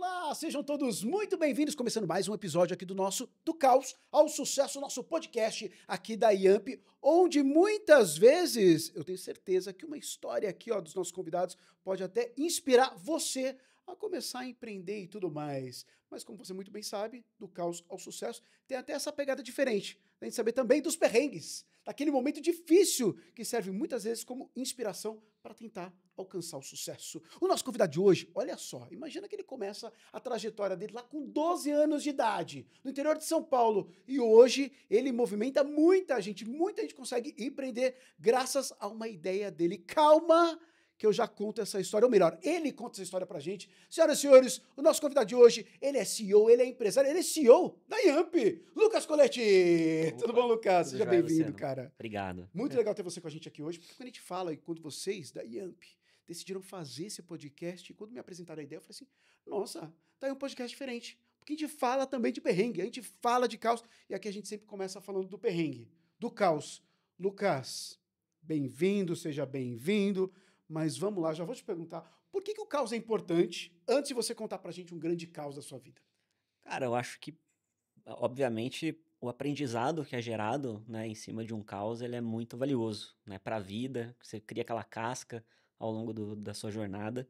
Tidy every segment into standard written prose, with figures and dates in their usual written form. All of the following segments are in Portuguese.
Olá, sejam todos muito bem-vindos, começando mais um episódio aqui do Caos ao Sucesso, nosso podcast aqui da Yamp, onde muitas vezes eu tenho certeza que uma história aqui, ó, dos nossos convidados pode até inspirar você a começar a empreender e tudo mais. Mas como você muito bem sabe, do Caos ao Sucesso tem até essa pegada diferente, a gente saber também dos perrengues, daquele momento difícil que serve muitas vezes como inspiração para tentar alcançar o sucesso. O nosso convidado de hoje, olha só, imagina que ele começa a trajetória dele lá com 12 anos de idade, no interior de São Paulo, e hoje ele movimenta muita gente consegue empreender graças a uma ideia dele. Calma, que eu já conto essa história, ou melhor, ele conta essa história pra gente. Senhoras e senhores, o nosso convidado de hoje, ele é CEO, ele é empresário, ele é CEO da Yamp, Lucas Coletti. Opa, tudo bom, Lucas? tudo Seja jóia, bem-vindo, Luciano. cara. Obrigado. Muito legal ter você com a gente aqui hoje, porque quando a gente fala, e quando vocês da Yamp decidiram fazer esse podcast, e quando me apresentaram a ideia, eu falei assim, nossa, tá aí um podcast diferente, porque a gente fala também de perrengue, a gente fala de caos, e aqui a gente sempre começa falando do perrengue, do caos. Lucas, bem-vindo, seja bem-vindo, mas vamos lá, já vou te perguntar, por que o caos é importante, antes de você contar pra gente um grande caos da sua vida? Cara, eu acho que, obviamente, o aprendizado que é gerado, né, em cima de um caos, ele é muito valioso, né, para a vida. Você cria aquela casca ao longo da sua jornada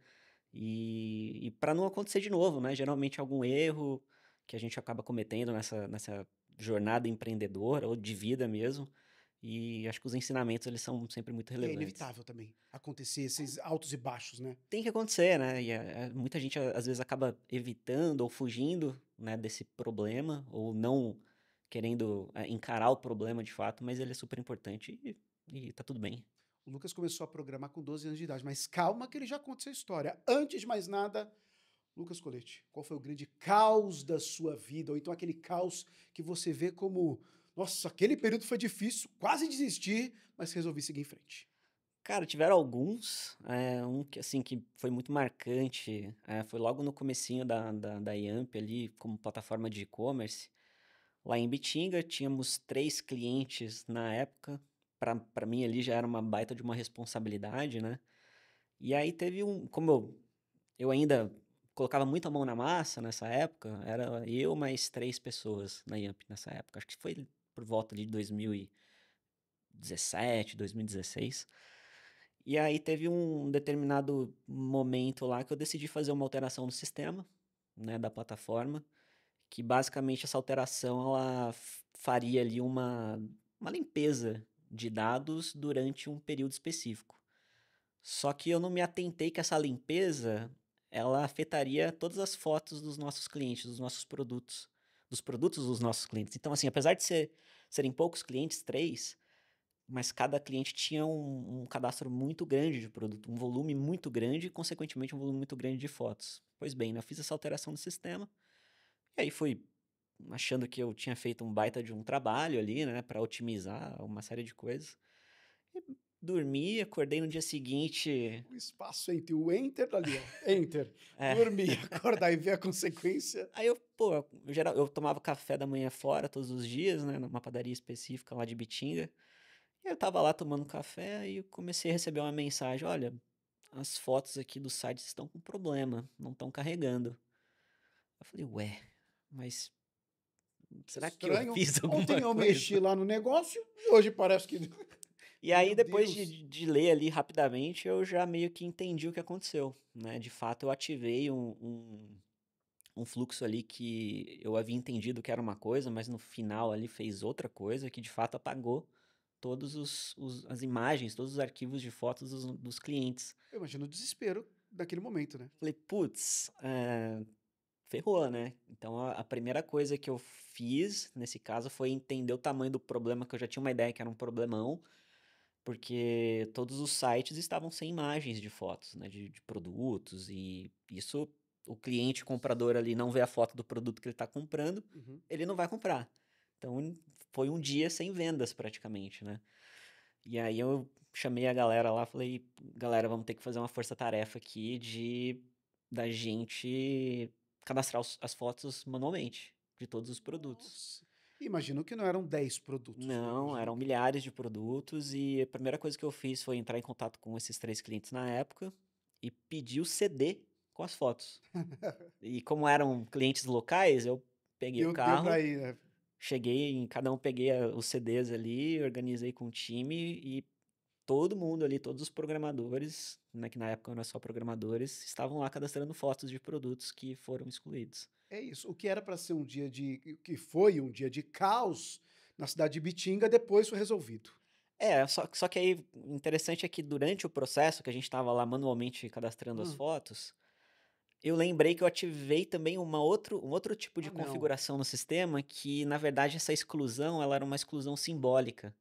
e para não acontecer de novo, né? Geralmente algum erro que a gente acaba cometendo nessa jornada empreendedora ou de vida mesmo. E acho que os ensinamentos eles são sempre muito E é relevantes. inevitável também acontecer esses altos e baixos, né? Tem que acontecer, né? E muita gente às vezes acaba evitando ou fugindo, né, desse problema, ou não querendo encarar o problema de fato, mas ele é super importante e tá tudo bem. O Lucas começou a programar com 12 anos de idade, mas calma que ele já conta essa história. Antes de mais nada, Lucas Colete, qual foi o grande caos da sua vida? Ou então aquele caos que você vê como, nossa, aquele período foi difícil, quase desisti, mas resolvi seguir em frente. Cara, tiveram alguns, um que assim que foi muito marcante, foi logo no comecinho da Yamp ali, como plataforma de e-commerce. Lá em Bitinga, tínhamos 3 clientes na época. Para mim ali já era uma baita de uma responsabilidade, né? E aí teve como eu ainda colocava muita mão na massa nessa época, era eu mais 3 pessoas na Yamp nessa época. Acho que foi por volta ali de 2017, 2016. E aí teve um determinado momento lá que eu decidi fazer uma alteração no sistema, né, da plataforma, que basicamente essa alteração ela faria ali uma limpeza de dados durante um período específico. Só que eu não me atentei que essa limpeza ela afetaria todas as fotos dos nossos clientes, dos produtos dos nossos clientes. Então, assim, apesar de serem poucos clientes, 3, mas cada cliente tinha um cadastro muito grande de produto, um volume muito grande e, consequentemente, um volume muito grande de fotos. Pois bem, né, eu fiz essa alteração no sistema e aí fui achando que eu tinha feito um baita de um trabalho ali, né, para otimizar uma série de coisas. E dormi, acordei no dia seguinte. O espaço entre o enter ali, ó, enter, É. dormir, acordar e ver a consequência. Aí eu tomava café da manhã fora todos os dias, né, numa padaria específica lá de Bitinga. E eu tava lá tomando café e eu comecei a receber uma mensagem: olha, as fotos aqui do site estão com problema, não estão carregando. Eu falei, ué, mas será que eu Estranho. fiz alguma Ontem eu mexi coisa? lá no negócio e hoje parece que. E aí, Meu depois Deus. de ler ali rapidamente, eu já meio que entendi o que aconteceu, né? De fato, eu ativei um fluxo ali que eu havia entendido que era uma coisa, mas no final ali fez outra coisa, que de fato apagou todos as imagens, todos os arquivos de fotos dos clientes. Eu imagino o desespero daquele momento, né? Falei, putz, ferrou, né? Então a primeira coisa que eu fiz nesse caso foi entender o tamanho do problema, que eu já tinha uma ideia que era um problemão, porque todos os sites estavam sem imagens de fotos, né, de produtos, e isso o cliente comprador ali não vê a foto do produto que ele está comprando, Uhum. ele não vai comprar. Então foi um dia sem vendas praticamente, né? E aí eu chamei a galera lá, falei, galera, vamos ter que fazer uma força-tarefa aqui da gente cadastrar as fotos manualmente de todos os produtos. Nossa. Imagino que não eram 10 produtos, né? Não, Imagino eram que. milhares de produtos e a primeira coisa que eu fiz foi entrar em contato com esses 3 clientes na época e pedir o CD com as fotos. E como eram clientes locais, eu peguei o Deu pra carro, ir, né? cheguei em cada um, peguei os CDs ali, organizei com o time e todo mundo ali, todos os programadores, né, que na época não eram só programadores, estavam lá cadastrando fotos de produtos que foram excluídos. É isso. O que era para ser um dia de. Que foi um dia de caos na cidade de Bitinga, depois foi resolvido. É, só que aí o interessante é que durante o processo que a gente estava lá manualmente cadastrando as Hum. fotos, eu lembrei que eu ativei também um outro tipo de Ah, não. configuração no sistema que, na verdade, essa exclusão, ela era uma exclusão simbólica.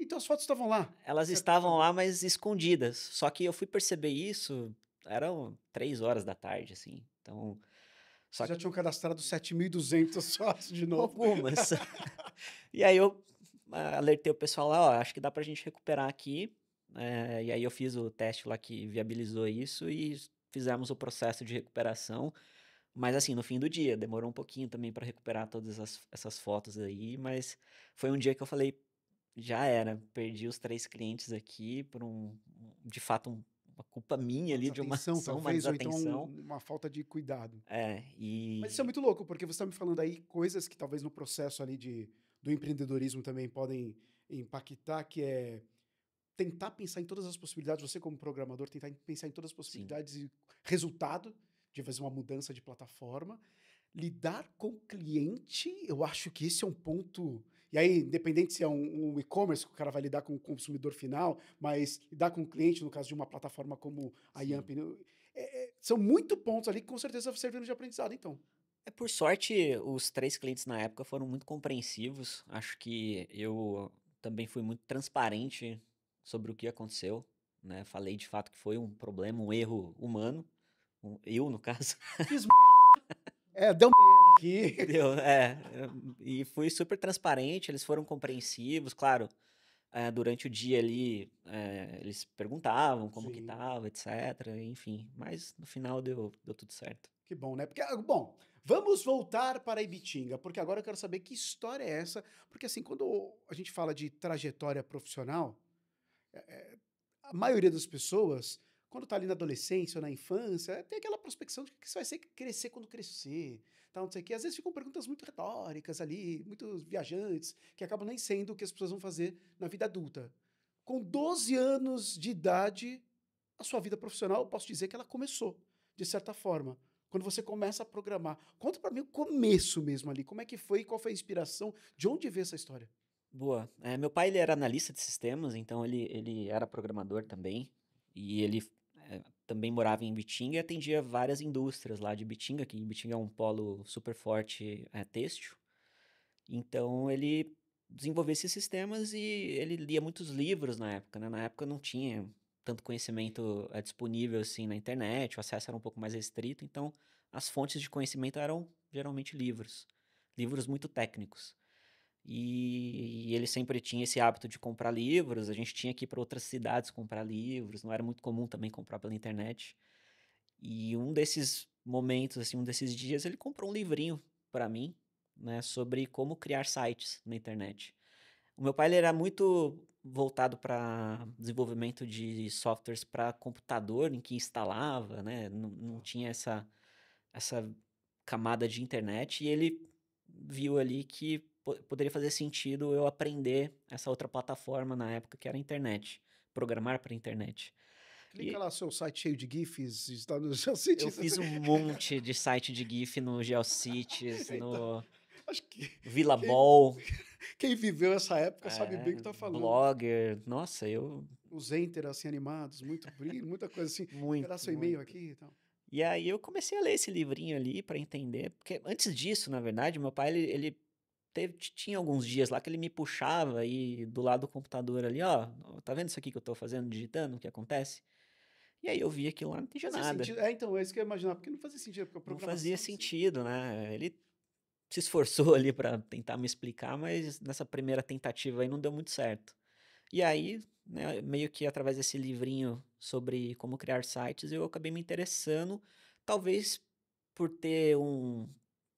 Então as fotos estavam lá, de Elas certa estavam forma. lá, mas escondidas. Só que eu fui perceber isso, eram 3 horas da tarde, assim. Então, só Vocês já que tinham cadastrado 7.200 sócios de novo. algumas. E aí eu alertei o pessoal lá, ó, acho que dá pra gente recuperar aqui. E aí eu fiz o teste lá que viabilizou isso e fizemos o processo de recuperação. Mas assim, no fim do dia, demorou um pouquinho também para recuperar todas essas fotos aí, mas foi um dia que eu falei, já era, perdi os 3 clientes aqui por de fato, uma culpa minha Uma ali de uma desatenção, ação, uma talvez, ou então desatenção. uma falta de cuidado. É, Mas isso é e muito louco, porque você está me falando aí coisas que talvez no processo ali do empreendedorismo também podem impactar, que é tentar pensar em todas as possibilidades, você como programador, tentar pensar em todas as sim, possibilidades e resultado de fazer uma mudança de plataforma. Lidar com o cliente, eu acho que esse é um ponto. E aí, independente se é um e-commerce, que o cara vai lidar com o consumidor final, mas lidar com o cliente, no caso de uma plataforma como a sim. Yamp, são muito pontos ali que com certeza serviram de aprendizado, então. Por sorte, os 3 clientes na época foram muito compreensivos. Acho que eu também fui muito transparente sobre o que aconteceu, né? Falei de fato que foi um problema, um erro humano, eu no caso. Fiz deu aqui. Deu, e fui super transparente, eles foram compreensivos, claro, durante o dia ali, eles perguntavam como que Sim. tava, etc, enfim, mas no final deu tudo certo. Que bom, né? Porque, bom, vamos voltar para Ibitinga, porque agora eu quero saber que história é essa. Porque, assim, quando a gente fala de trajetória profissional, a maioria das pessoas, quando está ali na adolescência ou na infância, tem aquela prospecção de que você vai ser crescer quando crescer, tal, não sei o quê. Às vezes ficam perguntas muito retóricas ali, muito viajantes, que acabam nem sendo o que as pessoas vão fazer na vida adulta. Com 12 anos de idade, a sua vida profissional, eu posso dizer que ela começou, de certa forma. Quando você começa a programar. Conta para mim o começo mesmo ali. Como é que foi? Qual foi a inspiração? De onde veio essa história? Boa. Meu pai ele era analista de sistemas, então ele era programador também, e ele também morava em Bitinga e atendia várias indústrias lá de Bitinga, que Bitinga é um polo super forte têxtil. Então ele desenvolvia esses sistemas e ele lia muitos livros na época, né? Na época não tinha tanto conhecimento disponível assim na internet, o acesso era um pouco mais restrito, então as fontes de conhecimento eram geralmente livros, livros muito técnicos. E ele sempre tinha esse hábito de comprar livros, a gente tinha que ir para outras cidades comprar livros, não era muito comum também comprar pela internet. E um desses momentos, assim, um desses dias, ele comprou um livrinho para mim, né, sobre como criar sites na internet. O meu pai ele era muito voltado para desenvolvimento de softwares para computador em que instalava, né, não tinha essa camada de internet e ele viu ali que poderia fazer sentido eu aprender essa outra plataforma na época que era a internet, programar para a internet. Clica E lá, seu site cheio de GIFs, está no seu eu site. fiz um monte de site de GIF no GeoCities, Então, no acho que quem, Villaball, quem viveu essa época sabe bem o que está falando. Blogger. Nossa, eu. Os enter assim animados, muito brilho, muita coisa assim. Esperar Muito, seu e-mail muito. aqui e tal. E aí eu comecei a ler esse livrinho ali para entender, porque antes disso, na verdade, meu pai ele tinha alguns dias lá que ele me puxava e do lado do computador ali, ó, tá vendo isso aqui que eu tô fazendo, digitando, o que acontece? E aí eu vi aquilo lá, não entendia Fazia nada. sentido. Então, é isso que eu ia imaginar, porque não fazia sentido, porque a Não fazia programação em si. sentido, né? Ele se esforçou ali para tentar me explicar, mas nessa primeira tentativa aí não deu muito certo. E aí, né, meio que através desse livrinho sobre como criar sites, eu acabei me interessando, talvez por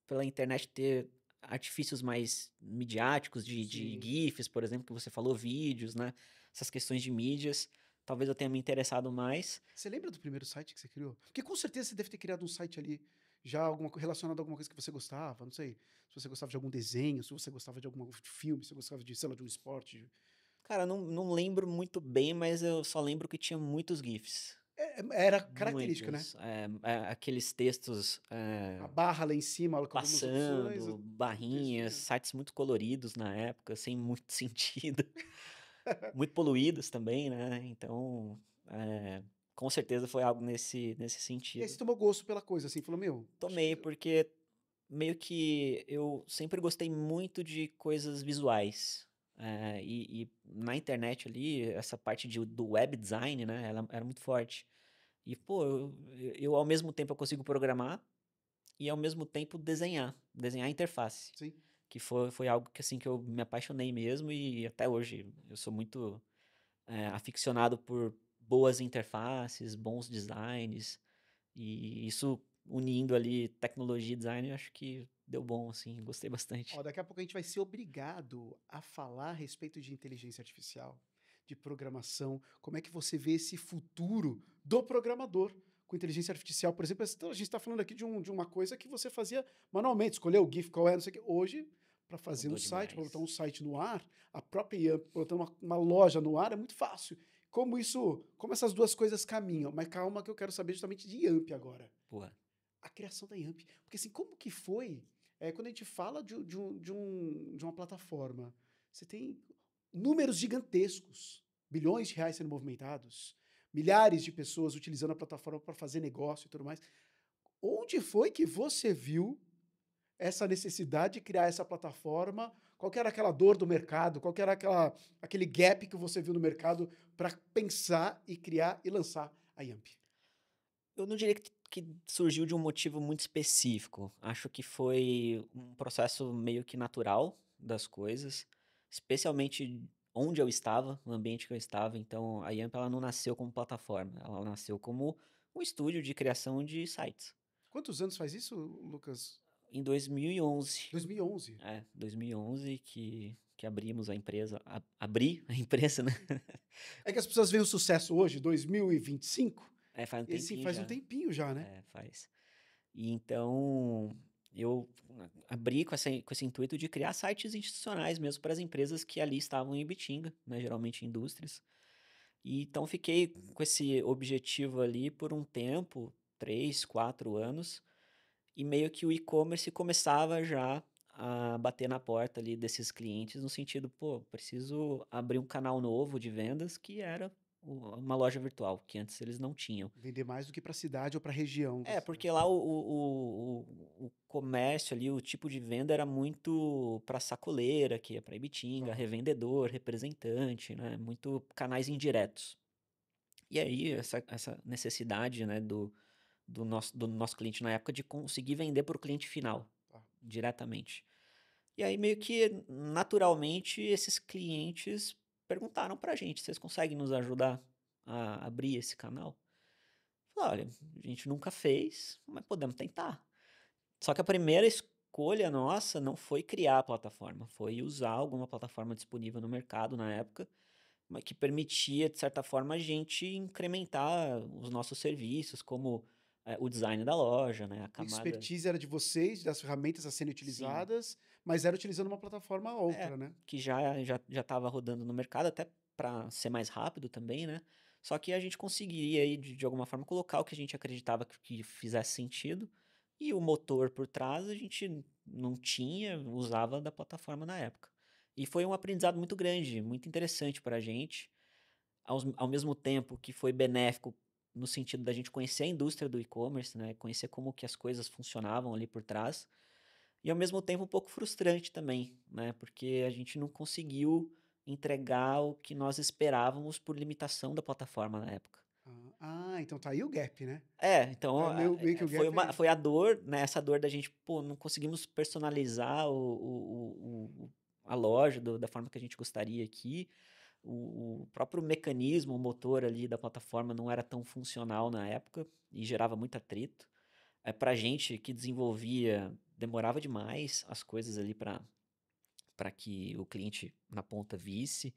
pela internet ter artifícios mais midiáticos de Sim. GIFs, por exemplo, que você falou, vídeos, né? Essas questões de mídias. talvez eu tenha me interessado mais. Você lembra do primeiro site que você criou? Porque com certeza você deve ter criado um site ali já relacionado a alguma coisa que você gostava, não sei, se você gostava de algum desenho, se você gostava de algum filme, se você gostava de, sei lá, de um esporte. Cara, não lembro muito bem, mas eu só lembro que tinha muitos GIFs. Era característica, né? Muitos. Aqueles textos A barra lá em cima, com algumas opções, passando, o barrinhas, textinho. sites muito coloridos na época, sem muito sentido. Muito poluídos também, né? Então, com certeza foi algo nesse E aí você sentido. tomou gosto pela coisa, assim, falou, meu, acho Tomei, que... porque meio que eu sempre gostei muito de coisas visuais. E na internet ali, essa parte do web design, né? Ela era muito forte. E, pô, eu ao mesmo tempo eu consigo programar e ao mesmo tempo desenhar a interface. Sim. Que foi algo que, assim, que eu me apaixonei mesmo e até hoje eu sou muito aficionado por boas interfaces, bons designs, e isso unindo ali tecnologia e design, eu acho que deu bom, assim, gostei bastante. Ó, daqui a pouco a gente vai ser obrigado a falar a respeito de inteligência artificial, de programação, como é que você vê esse futuro do programador com inteligência artificial. Por exemplo, então, a gente está falando aqui de uma coisa que você fazia manualmente, escolher o GIF, qual é, não sei o quê. Hoje, para fazer um Mudou site, para botar um demais. site no ar, a própria IA botar uma loja no ar é muito fácil. Como essas duas coisas caminham. Mas calma que eu quero saber justamente de YAMP agora. Pô, A criação da YAMP. Porque assim, como que foi quando a gente fala de uma plataforma, você tem números gigantescos, bilhões de reais sendo movimentados, milhares de pessoas utilizando a plataforma para fazer negócio e tudo mais. Onde foi que você viu essa necessidade de criar essa plataforma? Qual que era aquela dor do mercado? Qual que era aquele gap que você viu no mercado para pensar e criar e lançar a YAMP? eu não diria que surgiu de um motivo muito específico. Acho que foi um processo meio que natural das coisas, especialmente onde eu estava, no ambiente que eu estava. Então, a Yamp ela não nasceu como plataforma, ela nasceu como um estúdio de criação de sites. Quantos anos faz isso, Lucas? Em 2011, 2011. 2011 que abrimos a empresa, abri a empresa, né? É que as pessoas veem o sucesso hoje, 2025, Faz um e assim, tempinho faz um já. tempinho já, né? Faz. E então eu abri com esse intuito de criar sites institucionais mesmo para as empresas que ali estavam em Ibitinga, né, geralmente indústrias. E então fiquei com esse objetivo ali por um tempo, 3, 4 anos, e meio que o e-commerce começava já a bater na porta ali desses clientes no sentido, pô, preciso abrir um canal novo de vendas que era uma loja virtual, que antes eles não tinham. Vender mais do que para a cidade ou para a região. Porque lá o comércio ali, o tipo de venda era muito para sacoleira, que ia para Ibitinga, Claro. revendedor, representante, né? Muito canais indiretos. E aí, essa necessidade, né, do nosso cliente na época de conseguir vender para o cliente final, Tá. diretamente. E aí, meio que naturalmente, esses clientes perguntaram pra gente: vocês conseguem nos ajudar a abrir esse canal? Falei, olha, a gente nunca fez, mas podemos tentar. Só que a primeira escolha nossa não foi criar a plataforma, foi usar alguma plataforma disponível no mercado na época, mas que permitia, de certa forma, a gente incrementar os nossos serviços, como o design da loja, né? A A camada. expertise era de vocês, das ferramentas a serem Sim. utilizadas, mas era utilizando uma plataforma ou É, outra, né? que já estava rodando no mercado, até para ser mais rápido também, né? Só que a gente conseguiria aí, de alguma forma, colocar o que a gente acreditava que fizesse sentido. E o motor por trás a gente não tinha, usava da plataforma na época. E foi um aprendizado muito grande, muito interessante para a gente. Ao mesmo tempo que foi benéfico no sentido da gente conhecer a indústria do e-commerce, né? Conhecer como que as coisas funcionavam ali por trás. E ao mesmo tempo um pouco frustrante também, né? Porque a gente não conseguiu entregar o que nós esperávamos por limitação da plataforma na época. Então tá aí o gap, né? Então Tá meio que o foi gap uma, aí. foi a dor, né? Essa dor da gente, pô, não conseguimos personalizar a loja da forma que a gente gostaria aqui. O próprio mecanismo, o motor ali da plataforma não era tão funcional na época e gerava muito atrito. Pra gente que desenvolvia, demorava demais as coisas ali para que o cliente na ponta visse.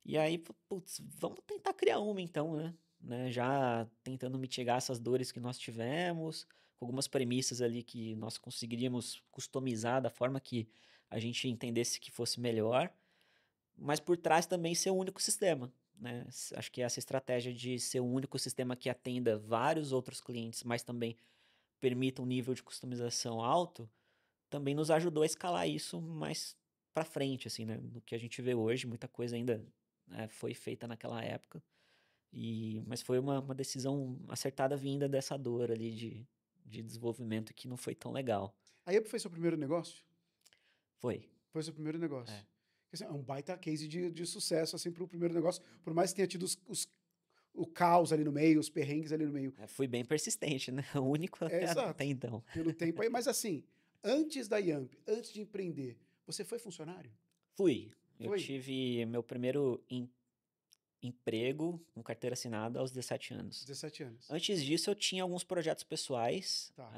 E aí, putz, vamos tentar criar uma então, né? Já tentando mitigar essas dores que nós tivemos, com algumas premissas ali que nós conseguiríamos customizar da forma que a gente entendesse que fosse melhor, mas por trás também ser um único sistema, né? Acho que essa estratégia de ser um único sistema que atenda vários outros clientes, mas também permita um nível de customização alto, também nos ajudou a escalar isso mais para frente, assim, né? Do que a gente vê hoje, muita coisa ainda foi feita naquela época, mas foi uma decisão acertada vinda dessa dor ali de desenvolvimento que não foi tão legal. A Yamp foi seu primeiro negócio? Foi. Foi seu primeiro negócio. É. Assim, é um baita case de sucesso, assim, para o primeiro negócio, por mais que tenha tido o caos ali no meio, os perrengues ali no meio. Fui bem persistente, né? O único até Exato. então. Pelo tempo aí. Mas assim, antes da Yamp, antes de empreender, você foi funcionário? Fui. Eu Foi? tive meu primeiro emprego com carteira assinada aos 17 anos. 17 anos. Antes disso, eu tinha alguns projetos pessoais. Tá.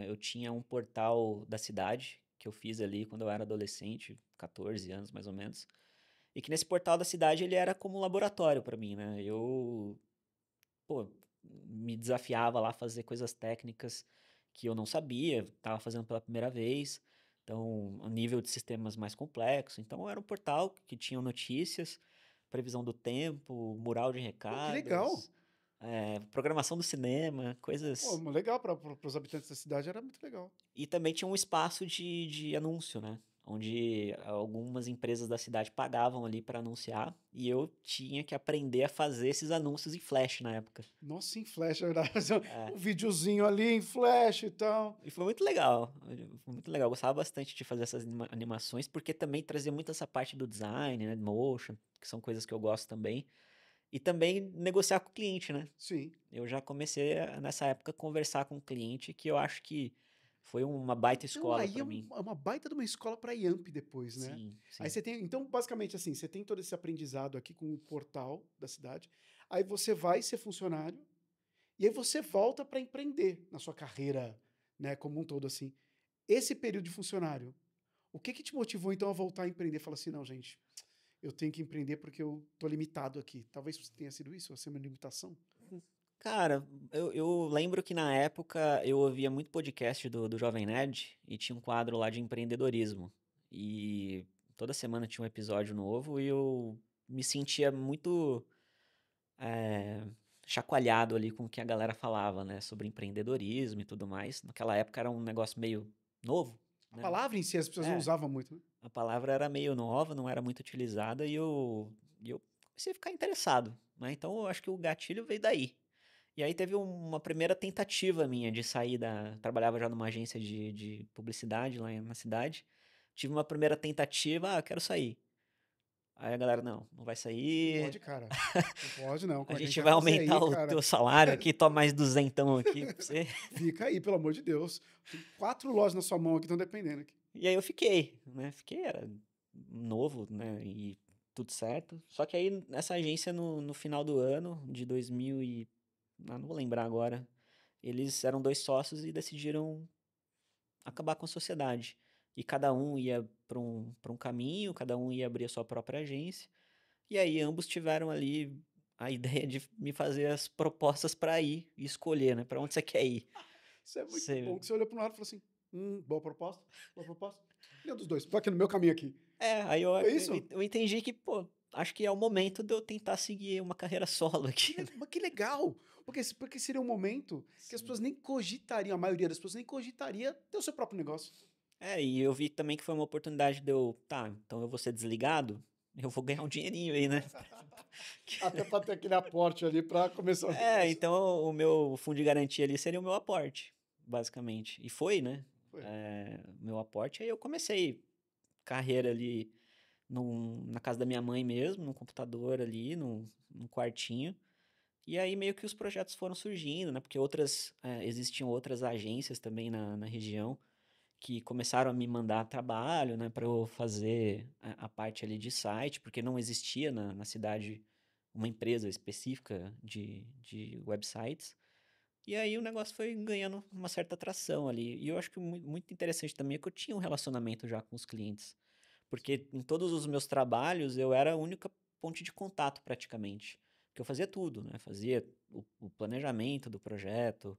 Eu tinha um portal da cidade que eu fiz ali quando eu era adolescente, 14 anos mais ou menos. E que nesse portal da cidade ele era como um laboratório para mim, né? Eu, pô, me desafiava lá a fazer coisas técnicas que eu não sabia, estava fazendo pela primeira vez. Então, a nível de sistemas mais complexos. Então, era um portal que tinha notícias, previsão do tempo, mural de Pô, que legal. recados, programação do cinema, Pô, coisas. legal para os habitantes da cidade, era muito legal. E também tinha um espaço de anúncio, né? Onde algumas empresas da cidade pagavam ali para anunciar e eu tinha que aprender a fazer esses anúncios em Flash na época. Nossa, em Flash, é verdade. Fazer É, um videozinho ali em Flash e tal. e foi muito legal. Foi muito legal. Eu gostava bastante de fazer essas animações porque também trazia muito essa parte do design, né? Motion, que são coisas que eu gosto também. E também negociar com o cliente, né? Sim. Eu já comecei nessa época a conversar com o cliente, que eu acho que foi uma baita Então escola aí para mim. é uma baita de uma escola para Yamp depois, né? Sim, Aí sim. você tem, então basicamente assim, você tem todo esse aprendizado aqui com o portal da cidade. Aí você vai ser funcionário e aí você volta para empreender na sua carreira, né, como um todo assim. Esse período de funcionário, o que que te motivou então a voltar a empreender? Fala assim, não, gente, eu tenho que empreender porque eu tô limitado aqui. Talvez tenha sido isso, ser uma limitação. Cara, eu lembro que na época eu ouvia muito podcast do Jovem Nerd e tinha um quadro lá de empreendedorismo. E toda semana tinha um episódio novo e eu me sentia muito eh, chacoalhado ali com o que a galera falava, né, sobre empreendedorismo e tudo mais. Naquela época era um negócio meio novo, A né? palavra em si as pessoas não É, usavam muito, né? a palavra era meio nova, não era muito utilizada e eu comecei a ficar interessado, né? Então eu acho que o gatilho veio daí. E aí teve uma primeira tentativa minha de sair da. Trabalhava já numa agência de publicidade lá na cidade. Tive uma primeira tentativa, quero sair. Aí a galera, não, não vai Não sair. pode, cara. Não pode, não. A Como é que a gente gente vai vai fazer aumentar aí, o cara? teu salário aqui, toma mais duzentão aqui pra você. Fica aí, pelo amor de Deus. Tem 4 lojas na sua mão aqui, estão dependendo aqui. E aí eu fiquei, né? Fiquei, era novo, né? E tudo certo. Só que aí nessa agência, no final do ano, de 2000 e... não vou lembrar agora. Eles eram dois sócios e decidiram acabar com a sociedade. E cada um ia para um caminho, cada um ia abrir a sua própria agência. E aí ambos tiveram ali a ideia de me fazer as propostas para ir e escolher, né? Para onde você quer ir. Isso é muito Você... bom, que você olhou para um lado e falou assim, boa proposta, boa proposta. Nenhum dos dois. Tô aqui no meu caminho aqui. Aí eu, Foi eu, isso? eu entendi que, pô, acho que é o momento de eu tentar seguir uma carreira solo aqui. Mas que legal! Porque seria um momento que as Sim. pessoas nem cogitariam, a maioria das pessoas nem cogitaria ter o seu próprio negócio. E eu vi também que foi uma oportunidade de eu, tá, então eu vou ser desligado, eu vou ganhar um dinheirinho aí, né? Até para ter aquele aporte ali para começar o negócio. Então o meu fundo de garantia ali seria o meu aporte, basicamente. E foi, né? Foi. Meu aporte. Aí eu comecei carreira ali na casa da minha mãe mesmo, no computador ali, num quartinho. E aí meio que os projetos foram surgindo, né? Porque existiam outras agências também na região que começaram a me mandar trabalho, né? Para eu fazer a parte ali de site, porque não existia na cidade uma empresa específica de websites. E aí o negócio foi ganhando uma certa atração ali. E eu acho que muito interessante também é que eu tinha um relacionamento já com os clientes. Porque em todos os meus trabalhos eu era a única ponte de contato praticamente. Porque eu fazia tudo, né? Fazia o planejamento do projeto,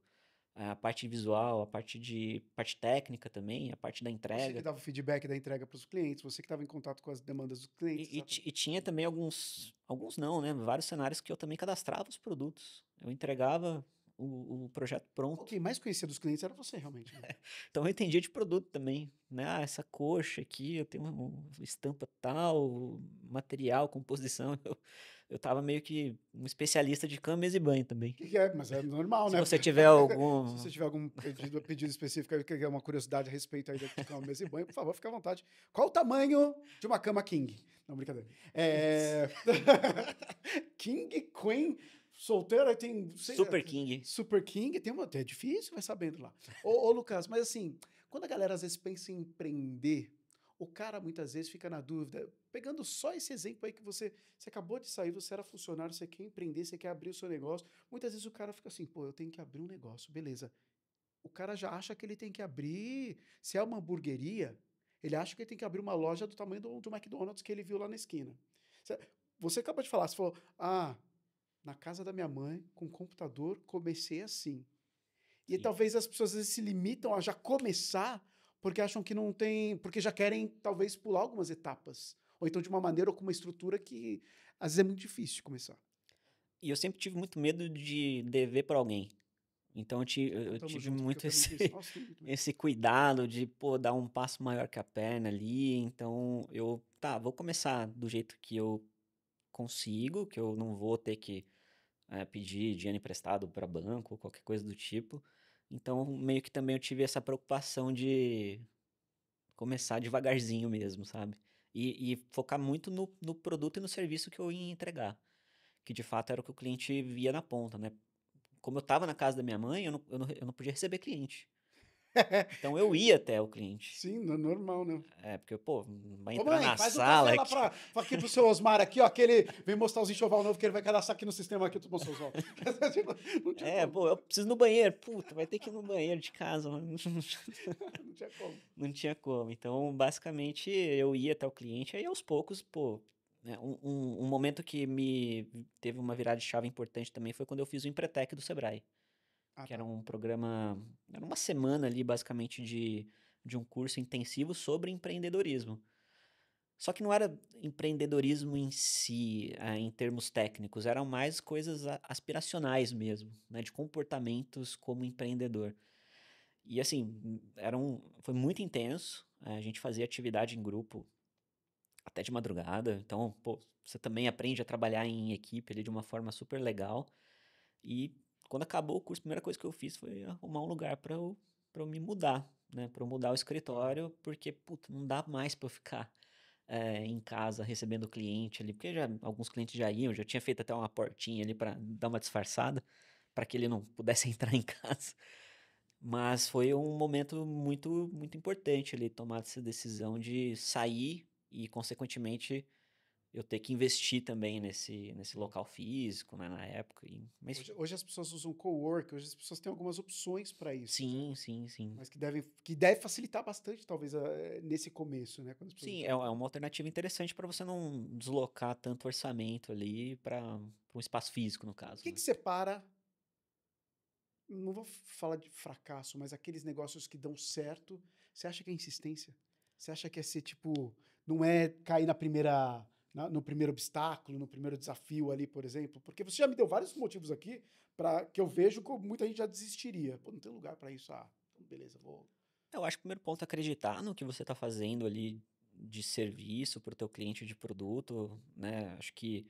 a parte visual, parte técnica também, a parte da Você que entrega. dava o feedback da entrega para os clientes, você que estava em contato com as demandas dos clientes, exatamente. E tinha também alguns não, né? Vários cenários que eu também cadastrava os produtos. Eu entregava o projeto O pronto. quem mais conhecia dos clientes era você, realmente, né? Então eu entendia de produto também, né? Ah, essa coxa aqui, eu tenho uma estampa tal, material, composição. Eu tava meio que um especialista de cama, mesa e banho também. Que é? Mas é normal, Se né? você tiver Se você algum. tiver algum pedido específico, aí, que é uma curiosidade a respeito aí de cama, mesa e banho, por favor, fique à vontade. Qual o tamanho de uma cama king? Não, brincadeira. King, Queen, solteira, tem... Super King. Super King, tem uma... É difícil, vai sabendo lá. Ô, Lucas, mas assim, quando a galera às vezes pensa em empreender, o cara muitas vezes fica na dúvida, pegando só esse exemplo aí que você acabou de sair, você era funcionário, você quer empreender, você quer abrir o seu negócio. Muitas vezes o cara fica assim, pô, eu tenho que abrir um negócio, beleza. O cara já acha que ele tem que abrir, se é uma hamburgueria, ele acha que ele tem que abrir uma loja do tamanho do McDonald's que ele viu lá na esquina. Você acabou de falar, você falou, na casa da minha mãe, com computador, comecei assim. E Sim. talvez as pessoas às vezes se limitam a já começar porque acham que não tem, porque já querem talvez pular algumas etapas. Ou então de uma maneira ou com uma estrutura que às vezes é muito difícil de começar. E eu sempre tive muito medo de dever para alguém. Então eu Tamo tive junto, porque eu muito também tenho isso. Nossa, tenho muito medo. esse cuidado de, pô, dar um passo maior que a perna ali. Então vou começar do jeito que eu consigo, que eu não vou ter que pedir dinheiro emprestado para banco ou qualquer coisa do tipo. Então, meio que também eu tive essa preocupação de começar devagarzinho mesmo, sabe? E focar muito no produto e no serviço que eu ia entregar, que de fato era o que o cliente via na ponta, né? Como eu estava na casa da minha mãe, eu não podia receber cliente. Então eu ia até o cliente. Sim, normal, né? É, porque, pô, vai Ô entrar mãe, na faz um sala café lá aqui. aqui pro seu Osmar aqui, ó, que ele vem mostrar os enxoval novo que ele vai cadastrar aqui no sistema aqui, tu mostrou Oswaldo. Tipo, não tinha É, como. pô, eu preciso ir no banheiro. Puta, vai ter que ir no banheiro de casa. Não tinha como. Não tinha como. Então, basicamente, eu ia até o cliente, aí aos poucos, pô, né, um momento que me teve uma virada de chave importante também foi quando eu fiz o Empretec do Sebrae, Ah, que era tá. um programa, era uma semana ali, basicamente, de um curso intensivo sobre empreendedorismo. Só que não era empreendedorismo em si, em termos técnicos, eram mais coisas aspiracionais mesmo, né, de comportamentos como empreendedor. E assim, foi muito intenso. A gente fazia atividade em grupo até de madrugada. Então, pô, você também aprende a trabalhar em equipe ali de uma forma super legal. E quando acabou o curso, a primeira coisa que eu fiz foi arrumar um lugar para eu me mudar, né? Para eu mudar o Tá. escritório, porque, puta, não dá mais para eu ficar em casa recebendo cliente ali, porque alguns clientes já iam, já tinha feito até uma portinha ali para dar uma disfarçada, para que ele não pudesse entrar em casa. Mas foi um momento muito, muito importante ali, tomar essa decisão de sair e, consequentemente, eu ter que investir também nesse local físico, né, na época. Mas Hoje as pessoas usam cowork, hoje as pessoas têm algumas opções para isso, né? sim, sim, sim. Mas que deve facilitar bastante, talvez, nesse começo, né? Quando as pessoas não Sim, têm é muito. uma alternativa interessante para você não deslocar tanto orçamento ali para um espaço físico, no O caso, que né? que separa, não vou falar de fracasso, mas aqueles negócios que dão certo, você acha que é insistência? Você acha que é ser tipo, não é cair no primeiro obstáculo, no primeiro desafio ali, por exemplo? Porque você já me deu vários motivos aqui para que eu vejo que muita gente já desistiria. Pô, não tem lugar para isso. Então beleza, vou. Eu acho que o primeiro ponto é acreditar no que você está fazendo ali de serviço para o teu cliente de produto, né? Acho que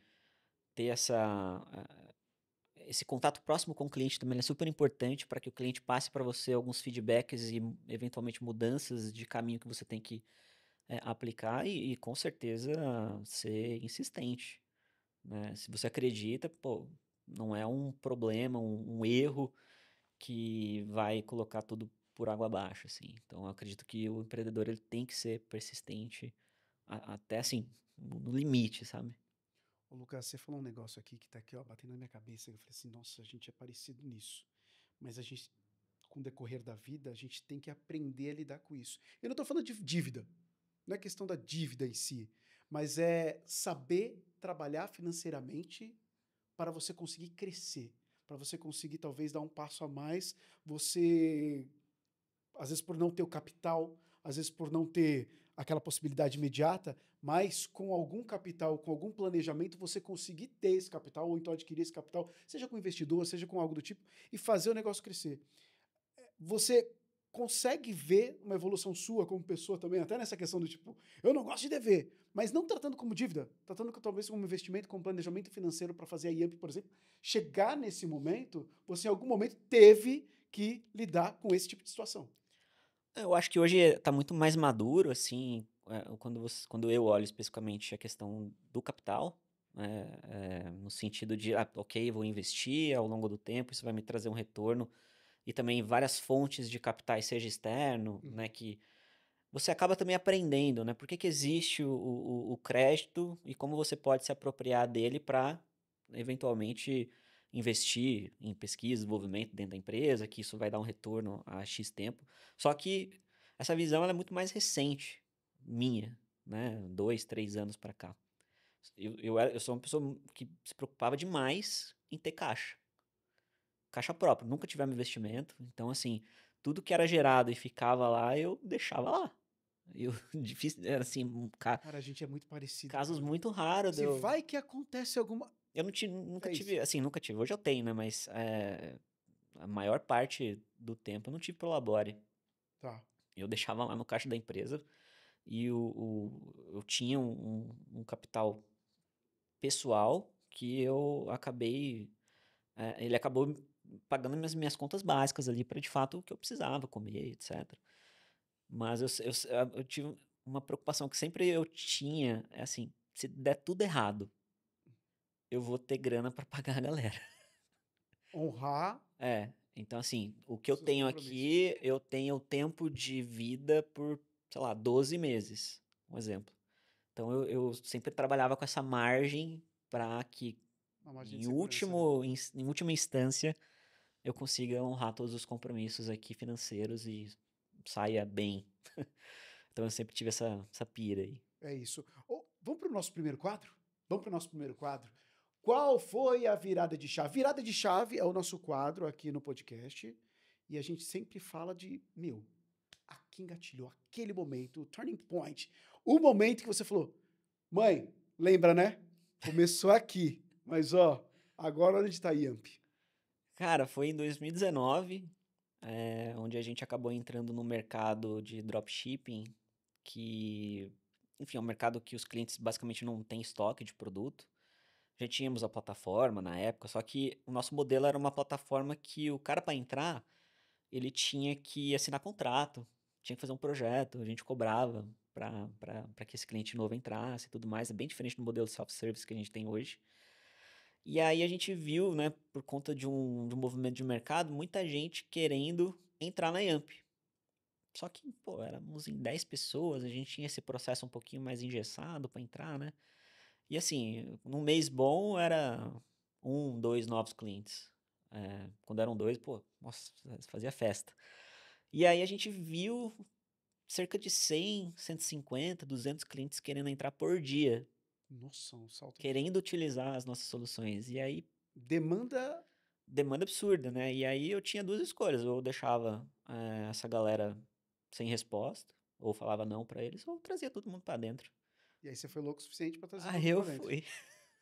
ter esse contato próximo com o cliente também é super importante para que o cliente passe para você alguns feedbacks e eventualmente mudanças de caminho que você tem que aplicar e com certeza ser insistente, né? Se você acredita, pô, não é um problema, um erro que vai colocar tudo por água abaixo, assim. Então eu acredito que o empreendedor ele tem que ser persistente até assim, no limite, sabe? Ô, Lucas, você falou um negócio aqui que tá aqui, ó, batendo na minha cabeça. Eu falei assim, nossa, a gente é parecido nisso. Mas a gente, com o decorrer da vida, a gente tem que aprender a lidar com isso. Eu não tô falando de dívida. Não é questão da dívida em si. mas é saber trabalhar financeiramente para você conseguir crescer, para você conseguir talvez dar um passo a mais, você às vezes por não ter o capital, às vezes por não ter aquela possibilidade imediata, mas com algum capital, com algum planejamento, você conseguir ter esse capital, ou então adquirir esse capital, seja com investidor, seja com algo do tipo, e fazer o negócio crescer. Você consegue ver uma evolução sua como pessoa também, até nessa questão do tipo, eu não gosto de dever, mas não tratando como dívida, tratando talvez como investimento, como planejamento financeiro para fazer a IAMP, por exemplo, chegar nesse momento, você em algum momento teve que lidar com esse tipo de situação. Eu acho que hoje tá muito mais maduro, assim, quando eu olho especificamente a questão do capital, né, no sentido de, ok, vou investir ao longo do tempo, isso vai me trazer um retorno, e também várias fontes de capitais, seja externo, né, que você acaba também aprendendo, né, por que que existe o crédito e como você pode se apropriar dele para, eventualmente, investir em pesquisa, desenvolvimento dentro da empresa, que isso vai dar um retorno a X tempo. Só que essa visão ela é muito mais recente, minha, né, 2, 3 anos para cá. Eu sou uma pessoa que se preocupava demais em ter caixa própria, nunca tivemos investimento, então assim, tudo que era gerado e ficava lá, eu deixava lá. Eu, difícil, era assim, Cara, a gente é muito parecido, casos cara. muito raros. Se vai que acontece alguma. Eu não nunca É isso. tive, assim, nunca tive. Hoje eu tenho, né? Mas a maior parte do tempo eu não tive Prolabore. Tá. Eu deixava lá no caixa da empresa e eu tinha um capital pessoal que eu acabei. Ele acabou pagando minhas contas básicas ali para de fato o que eu precisava comer, etc. Mas eu tive uma preocupação que sempre eu tinha, é assim, se der tudo errado, eu vou ter grana para pagar a galera. Honrar Então assim, o que eu seus tenho compromissos. aqui, eu tenho tempo de vida por, sei lá, 12 meses, um exemplo. Então eu sempre trabalhava com essa margem para que Uma margem de segurança ali. em última instância eu consiga honrar todos os compromissos aqui financeiros e saia bem. Então eu sempre tive essa pira aí. É isso. Vamos para o nosso primeiro quadro? Vamos para o nosso primeiro quadro. Qual foi a virada de chave? Virada de chave é o nosso quadro aqui no podcast. E a gente sempre fala de, aqui engatilhou, aquele momento, o turning point. O momento que você falou, mãe, lembra, né? Começou aqui. Mas, ó, agora onde está a Yamp? Cara, foi em 2019, onde a gente acabou entrando no mercado de dropshipping, que, enfim, é um mercado que os clientes basicamente não têm estoque de produto. Já tínhamos a plataforma na época, só que o nosso modelo era uma plataforma que o cara para entrar, ele tinha que assinar contrato, tinha que fazer um projeto, a gente cobrava para que esse cliente novo entrasse e tudo mais. É bem diferente do modelo self-service que a gente tem hoje. E aí a gente viu, né, por conta de um movimento de mercado, muita gente querendo entrar na Yamp. Só que, pô, éramos em 10 pessoas, a gente tinha esse processo um pouquinho mais engessado para entrar, né? E assim, num mês bom era 2 novos clientes. Quando eram 2, pô, nossa, fazia festa. E aí a gente viu cerca de 100, 150, 200 clientes querendo entrar por dia, Nossa, um salto absurdo. querendo utilizar as nossas soluções. E aí Demanda. demanda absurda, né? E aí eu tinha duas escolhas, ou eu deixava essa galera sem resposta, ou falava não pra eles, ou trazia todo mundo pra dentro. E aí você foi louco o suficiente para trazer todo Aí mundo eu pra dentro. fui.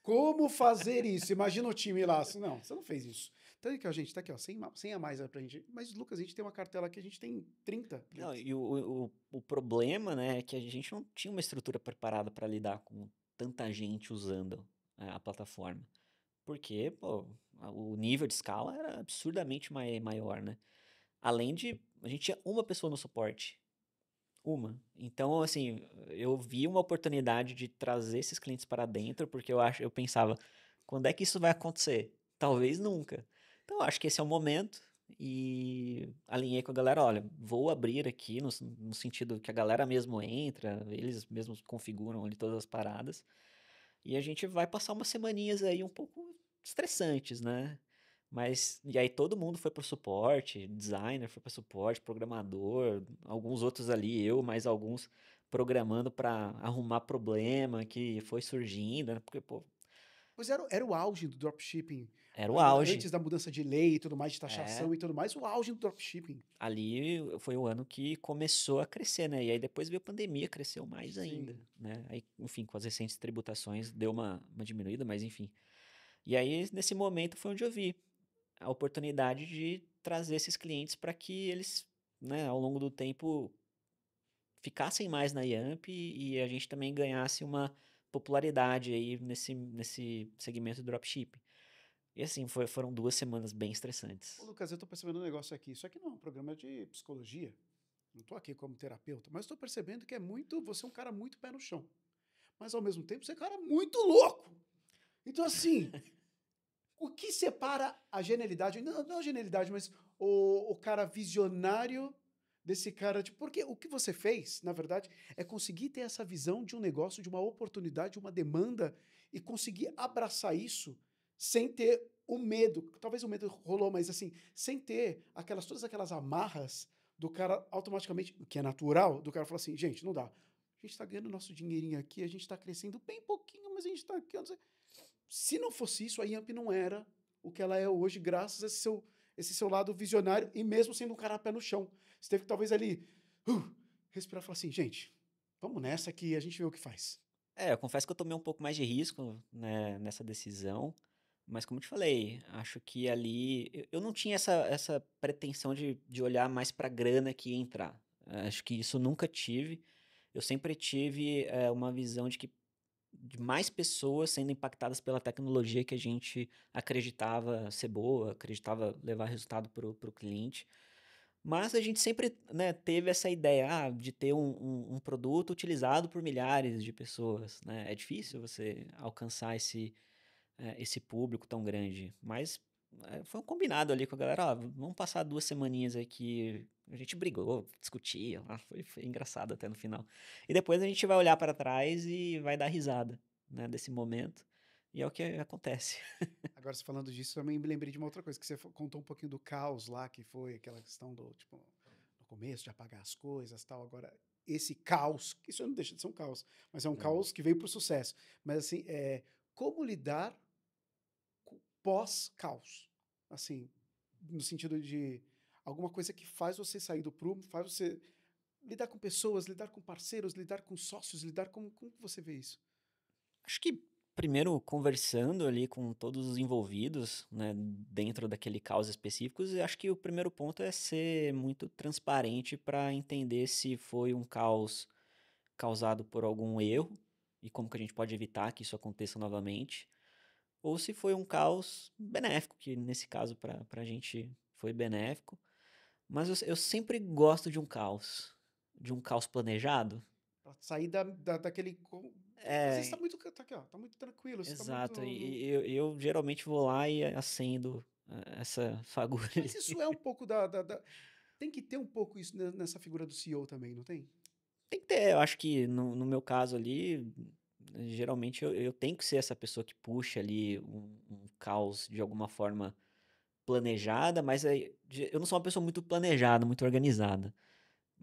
Como fazer isso? Imagina o time lá. Não, você não fez isso. Então, aqui, ó, gente, tá aqui, ó, 100 a mais pra gente. Mas, Lucas, a gente tem uma cartela aqui, a gente tem 30 Não, clientes. e o problema, né, é que a gente não tinha uma estrutura preparada para lidar com tanta gente usando a plataforma. Porque, pô, o nível de escala era absurdamente maior, né? Além de, a gente tinha uma pessoa no suporte. Uma. Então, assim, eu vi uma oportunidade de trazer esses clientes para dentro, porque eu pensava, quando é que isso vai acontecer? Talvez nunca. Então, eu acho que esse é o momento e alinhei com a galera, olha, vou abrir aqui no sentido que a galera mesmo entra, eles mesmos configuram ali todas as paradas, e a gente vai passar umas semaninhas aí um pouco estressantes, né? Mas, e aí todo mundo foi pro suporte, designer foi pro suporte, programador, alguns outros ali, eu, mais alguns programando para arrumar problema que foi surgindo, né? Porque, pô, Pois era o auge do dropshipping. era o auge. Antes da mudança de lei e tudo mais, de É, taxação e tudo mais, o auge do dropshipping. ali foi o ano que começou a crescer, né? E aí depois veio a pandemia, cresceu mais ainda, Sim. né? Aí, enfim, com as recentes tributações deu uma diminuída, mas enfim. E aí, nesse momento, foi onde eu vi a oportunidade de trazer esses clientes para que eles, né, ao longo do tempo, ficassem mais na Yamp e a gente também ganhasse uma popularidade aí nesse segmento do dropshipping. E assim, foram 2 semanas bem Ô, estressantes. Lucas, eu tô percebendo um negócio aqui. Isso aqui não é um programa de psicologia. Não tô aqui como terapeuta, mas tô percebendo que você é um cara muito pé no chão. Mas ao mesmo tempo, você é um cara muito louco. Então, assim, o que separa a genialidade, não a genialidade, mas o cara visionário desse cara? Porque o que você fez, na verdade, é conseguir ter essa visão de um negócio, de uma oportunidade, uma demanda, e conseguir abraçar isso sem ter o medo. Talvez o medo rolou, mas assim, sem ter todas aquelas amarras do cara automaticamente, o que é natural, do cara falar assim, gente, não dá. A gente está ganhando nosso dinheirinho aqui, a gente está crescendo bem pouquinho, mas a gente está aqui. Se não fosse isso, a Yamp não era o que ela é hoje, graças a esse seu lado visionário e mesmo sendo um cara a pé no chão. Você teve que talvez ali respirar e falar assim, gente, vamos nessa que a gente vê o que faz. Eu confesso que eu tomei um pouco mais de risco, né, nessa decisão, mas como eu te falei, acho que ali eu não tinha essa pretensão de olhar mais para a grana que ia entrar. Acho que isso eu nunca tive. Eu sempre tive uma visão de mais pessoas sendo impactadas pela tecnologia que a gente acreditava ser boa, acreditava levar resultado para o cliente. Mas a gente sempre, né, teve essa ideia de ter um produto utilizado por milhares de pessoas, né? É difícil você alcançar esse público tão grande, mas foi um combinado ali com a galera, vamos passar 2 semaninhas aqui, a gente brigou, discutia, foi engraçado até no final. E depois a gente vai olhar para trás e vai dar risada, né, desse momento, e é o que acontece. Agora, você falando disso, também me lembrei de uma outra coisa, que você contou um pouquinho do caos lá, que foi aquela questão do, tipo, no começo, de apagar as coisas tal. Agora, esse caos, que isso não deixa de ser um caos, mas é um Uhum. caos que veio pro sucesso. Mas, assim, como lidar com pós-caos? Assim, no sentido de alguma coisa que faz você sair do prumo, faz você lidar com pessoas, lidar com parceiros, lidar com sócios, lidar com... Como que você vê isso? Acho que primeiro conversando ali com todos os envolvidos, né, dentro daquele caos específico, eu acho que o primeiro ponto é ser muito transparente para entender se foi um caos causado por algum erro e como que a gente pode evitar que isso aconteça novamente, ou se foi um caos benéfico, que nesse caso para a gente foi benéfico. Mas eu sempre gosto de um caos planejado. Pra sair daquele... Às vezes tá É, muito... Tá aqui, ó, tá muito tranquilo, você tá muito... exato, e eu geralmente vou lá e acendo essa fagulha Mas ali. isso é um pouco tem que ter um pouco isso nessa figura do CEO também, não tem? Tem que ter, eu acho que no meu caso ali, geralmente eu tenho que ser essa pessoa que puxa ali um caos de alguma forma planejada, mas eu não sou uma pessoa muito planejada, muito organizada.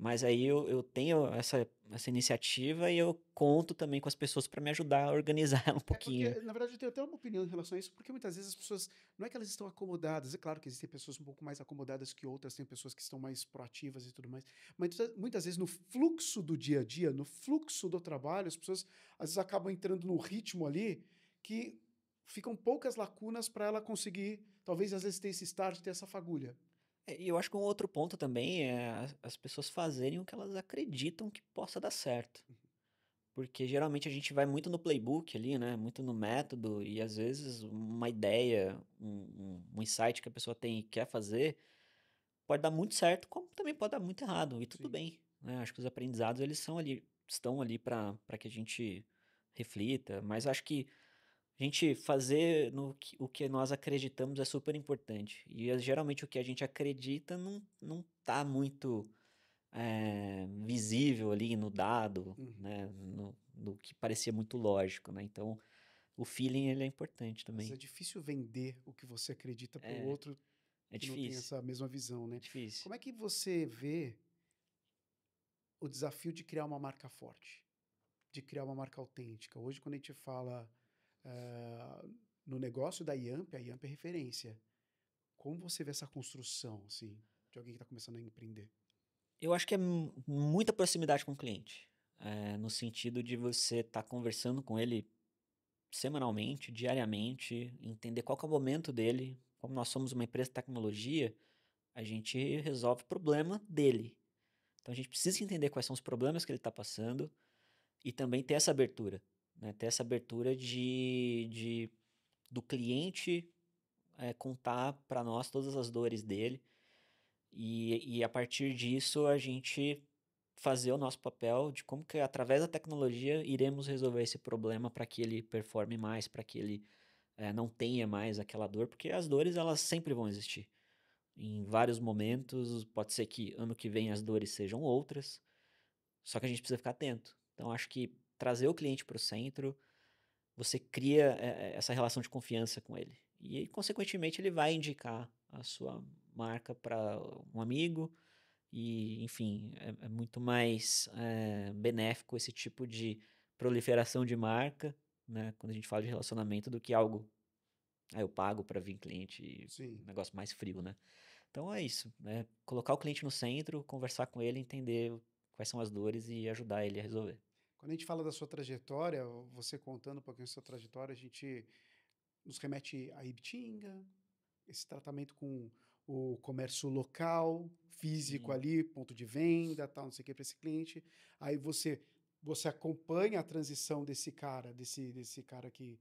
Mas aí eu tenho essa iniciativa e eu conto também com as pessoas para me ajudar a organizar ela um É porque, pouquinho. na verdade, eu tenho até uma opinião em relação a isso, porque muitas vezes as pessoas, não é que elas estão acomodadas, é claro que existem pessoas um pouco mais acomodadas que outras, tem pessoas que estão mais proativas e tudo mais, mas muitas vezes no fluxo do dia a dia, no fluxo do trabalho, as pessoas às vezes acabam entrando num ritmo ali que ficam poucas lacunas para ela conseguir, talvez às vezes ter esse start, ter essa fagulha. E eu acho que um outro ponto também é as pessoas fazerem o que elas acreditam que possa dar certo. Porque geralmente a gente vai muito no playbook ali, né? Muito no método, e às vezes uma ideia, um insight que a pessoa tem e quer fazer, pode dar muito certo, como também pode dar muito errado, e tudo Sim. bem, né? Acho que os aprendizados eles estão ali para que a gente reflita, mas acho que a gente fazer o que nós acreditamos é super importante. E geralmente o que a gente acredita não tá muito visível ali no dado, Uhum. né? No que parecia muito lógico, né? Então, o feeling ele é importante Às vezes é também. difícil vender o que você acredita para o É, outro é que não tem difícil, essa mesma visão, é né? difícil. Como é que você vê o desafio de criar uma marca forte, de criar uma marca autêntica. Hoje, quando a gente fala no negócio da Yamp, a Yamp é referência. Como você vê essa construção, assim, de alguém que está começando a empreender? Eu acho que é muita proximidade com o cliente. No sentido de você estar conversando com ele semanalmente, diariamente, entender qual que é o momento dele. Como nós somos uma empresa de tecnologia, a gente resolve o problema dele. Então a gente precisa entender quais são os problemas que ele está passando e também ter essa abertura, né? Ter essa abertura do cliente contar para nós todas as dores dele e a partir disso a gente fazer o nosso papel de como que através da tecnologia iremos resolver esse problema para que ele performe mais, para que ele não tenha mais aquela dor, porque as dores elas sempre vão existir. Em vários momentos, pode ser que ano que vem as dores sejam outras, só que a gente precisa ficar atento. Então, acho que trazer o cliente para o centro, você cria essa relação de confiança com ele. E, consequentemente, ele vai indicar a sua marca para um amigo. E, enfim, é muito mais benéfico esse tipo de proliferação de marca, né? Quando a gente fala de relacionamento, do que algo. Eu pago para vir cliente, e um Sim. negócio mais frio, né? Então é isso, né? Colocar o cliente no centro, conversar com ele, entender quais são as dores e ajudar ele a resolver. Quando a gente fala da sua trajetória, você contando um pouquinho da sua trajetória, a gente nos remete a Ibitinga, esse tratamento com o comércio local, físico Sim, ali, ponto de venda, tal, não sei o que, para esse cliente. Aí você acompanha a transição desse cara que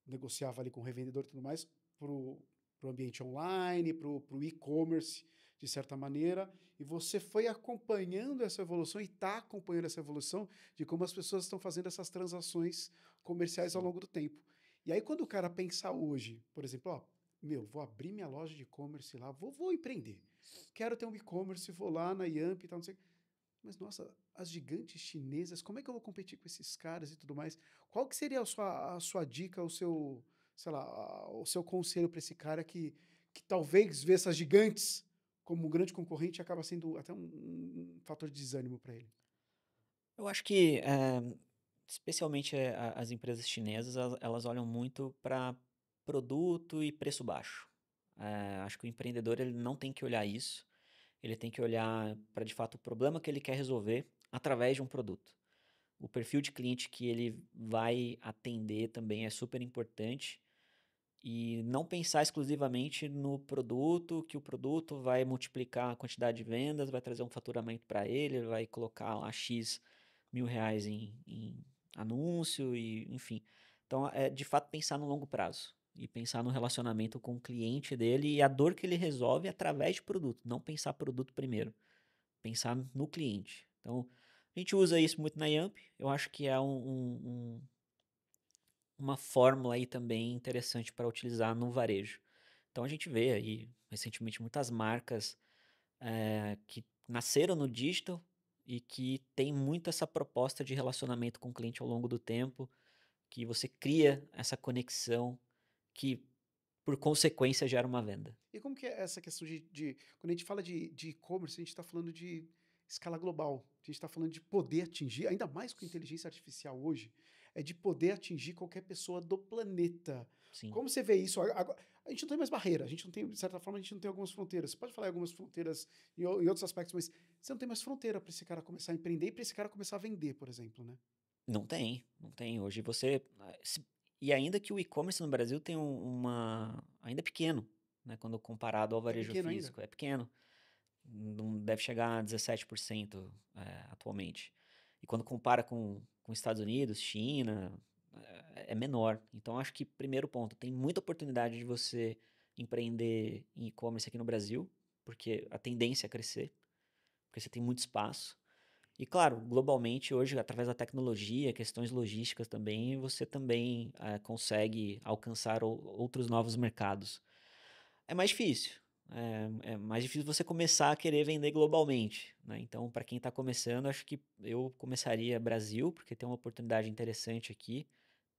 negociava ali com o revendedor e tudo mais, para o ambiente online, para o e-commerce, de certa maneira, e você foi acompanhando essa evolução e está acompanhando essa evolução de como as pessoas estão fazendo essas transações comerciais ao sim. longo do tempo. E aí, quando o cara pensa hoje, por exemplo, ó, vou abrir minha loja de e-commerce lá, vou empreender. Quero ter um e-commerce, vou lá na Yamp e tal, não sei. Mas, nossa, as gigantes chinesas, como é que eu vou competir com esses caras e tudo mais? Qual que seria a sua dica, o seu, sei lá, o seu conselho para esse cara que talvez vê essas gigantes como um grande concorrente e acaba sendo até um fator de desânimo para ele? Eu acho que, especialmente as empresas chinesas, elas olham muito para produto e preço baixo. Acho que o empreendedor ele não tem que olhar isso, ele tem que olhar para de fato o problema que ele quer resolver através de um produto. O perfil de cliente que ele vai atender também é super importante e não pensar exclusivamente no produto, que o produto vai multiplicar a quantidade de vendas, vai trazer um faturamento para ele, vai colocar lá X mil reais em anúncio e enfim. Então, é de fato pensar no longo prazo e pensar no relacionamento com o cliente dele e a dor que ele resolve através de produto, não pensar produto primeiro, pensar no cliente. Então, a gente usa isso muito na Yamp, eu acho que é uma fórmula aí também interessante para utilizar no varejo. Então a gente vê aí recentemente muitas marcas que nasceram no digital e que tem muito essa proposta de relacionamento com o cliente ao longo do tempo, que você cria essa conexão que, por consequência, gera uma venda. E como que é essa questão quando a gente fala de e-commerce, a gente está falando de escala global. A gente está falando de poder atingir, ainda mais com inteligência artificial hoje, é de poder atingir qualquer pessoa do planeta. Sim. Como você vê isso? Agora, a gente não tem mais barreira, a gente não tem, de certa forma, a gente não tem algumas fronteiras. Você pode falar em algumas fronteiras em outros aspectos, mas você não tem mais fronteira para esse cara começar a empreender e para esse cara começar a vender, por exemplo, né? Não tem, não tem. Hoje você. E ainda que o e-commerce no Brasil tem ainda é pequeno, né? Quando comparado ao É varejo pequeno ainda. físico. É pequeno. Não deve chegar a 17% atualmente. E quando compara com Estados Unidos, China, é menor. Então, acho que, primeiro ponto, tem muita oportunidade de você empreender em e-commerce aqui no Brasil, porque a tendência é crescer, porque você tem muito espaço. E, claro, globalmente, hoje, através da tecnologia, questões logísticas também, você também consegue alcançar outros novos mercados. É mais difícil. É mais difícil você começar a querer vender globalmente, né? Então, para quem está começando, acho que eu começaria Brasil, porque tem uma oportunidade interessante aqui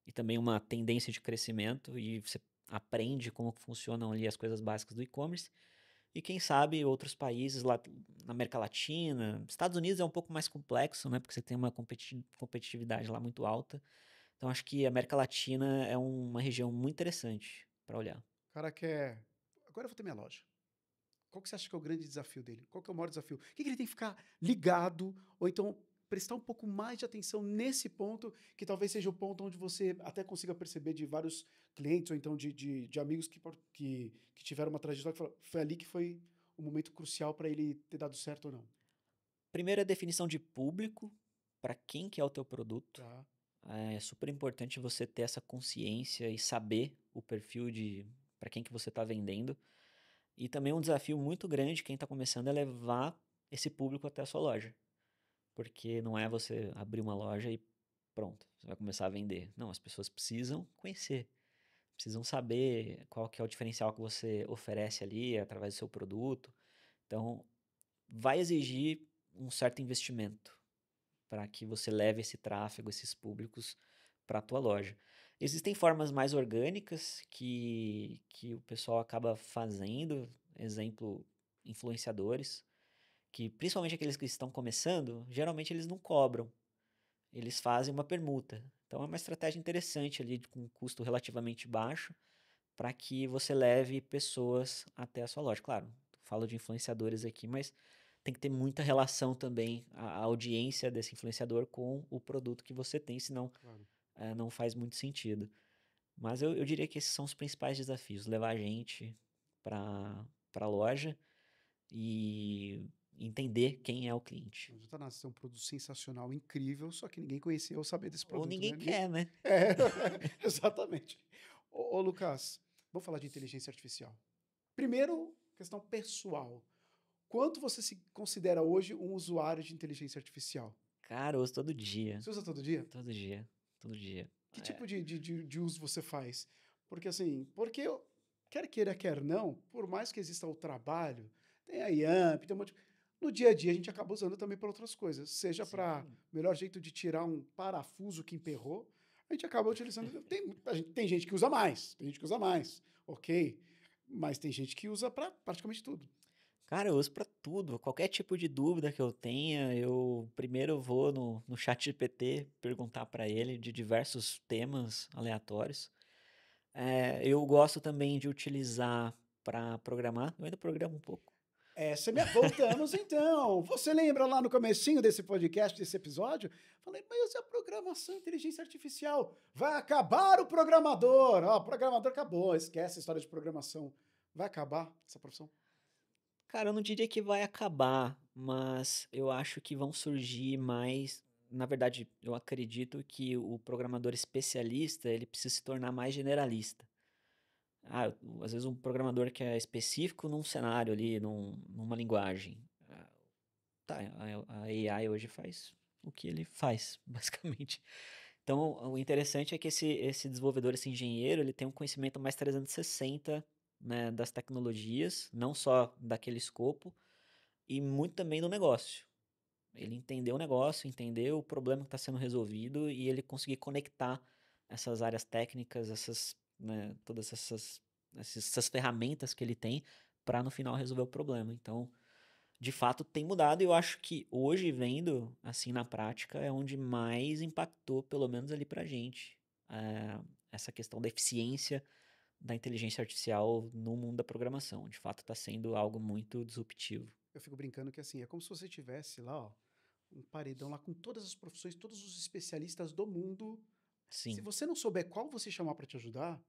e também uma tendência de crescimento e você aprende como funcionam ali as coisas básicas do e-commerce. E quem sabe outros países lá na América Latina, Estados Unidos é um pouco mais complexo, né? Porque você tem uma competitividade lá muito alta. Então acho que a América Latina é uma região muito interessante para olhar. O cara quer. Agora eu vou ter minha loja. Qual que você acha que é o grande desafio dele? Qual que é o maior desafio? O que ele tem que ficar ligado, ou então prestar um pouco mais de atenção nesse ponto, que talvez seja o ponto onde você até consiga perceber de vários clientes, ou então de amigos que tiveram uma trajetória, que foi ali que foi o momento crucial para ele ter dado certo ou não. Primeiro é a definição de público, para quem que é o teu produto. Tá? É super importante você ter essa consciência e saber o perfil de para quem que você está vendendo. E também um desafio muito grande, quem está começando, é levar esse público até a sua loja. Porque não é você abrir uma loja e pronto, você vai começar a vender. Não, as pessoas precisam conhecer, precisam saber qual que é o diferencial que você oferece ali através do seu produto. Então, vai exigir um certo investimento para que você leve esse tráfego, esses públicos para a tua loja. Existem formas mais orgânicas que o pessoal acaba fazendo, exemplo, influenciadores, que principalmente aqueles que estão começando, geralmente eles não cobram, eles fazem uma permuta. Então é uma estratégia interessante ali, com um custo relativamente baixo, para que você leve pessoas até a sua loja. Claro, falo de influenciadores aqui, mas tem que ter muita relação também a audiência desse influenciador com o produto que você tem, senão Claro. não faz muito sentido. Mas eu diria que esses são os principais desafios: levar a gente para a loja e entender quem é o cliente. Já tá nascendo um produto sensacional, incrível, só que ninguém conhecia ou sabia desse Ou produto, ninguém né? quer, né? É, exatamente. Ô, Lucas, vamos falar de inteligência artificial. Primeiro, questão pessoal. Quanto você se considera hoje um usuário de inteligência artificial? Cara, eu uso todo dia. Você usa todo dia? Todo dia. Todo dia. Que É, tipo de uso você faz? Porque assim, quer queira, quer não, por mais que exista o trabalho, tem a IAMP, tem um monte no dia a dia a gente acaba usando também para outras coisas, seja para sim. melhor jeito de tirar um parafuso que emperrou, a gente acaba utilizando. Tem gente que usa mais, tem gente que usa mais, ok, mas tem gente que usa para praticamente tudo. Cara, eu uso pra tudo. Qualquer tipo de dúvida que eu tenha, eu primeiro vou no chat GPT perguntar pra ele de diversos temas aleatórios. Eu gosto também de utilizar para programar. Eu ainda programo um pouco. Voltamos então. Você lembra lá no comecinho desse podcast, desse episódio? Falei, mas a programação, inteligência artificial, vai acabar o programador. Ó, o programador acabou, esquece a história de programação. Vai acabar essa profissão? Cara, eu não diria que vai acabar, mas eu acho que vão surgir mais. Na verdade, eu acredito que o programador especialista ele precisa se tornar mais generalista. Às vezes um programador que é específico num cenário ali, numa linguagem. Tá, a AI hoje faz o que ele faz, basicamente. Então, o interessante é que esse desenvolvedor, esse engenheiro, ele tem um conhecimento mais 360, né, das tecnologias, não só daquele escopo, e muito também do negócio. Ele entendeu o negócio, entendeu o problema que está sendo resolvido e ele conseguir conectar essas áreas técnicas, né, todas essas ferramentas que ele tem para no final resolver o problema. Então, de fato, tem mudado e eu acho que hoje, vendo assim na prática, é onde mais impactou, pelo menos ali pra gente, essa questão da eficiência da inteligência artificial no mundo da programação. De fato, está sendo algo muito disruptivo. Eu fico brincando que assim, é como se você tivesse lá, ó, um paredão lá com todas as profissões, todos os especialistas do mundo. Se Sim, você não souber qual você chamar para te ajudar,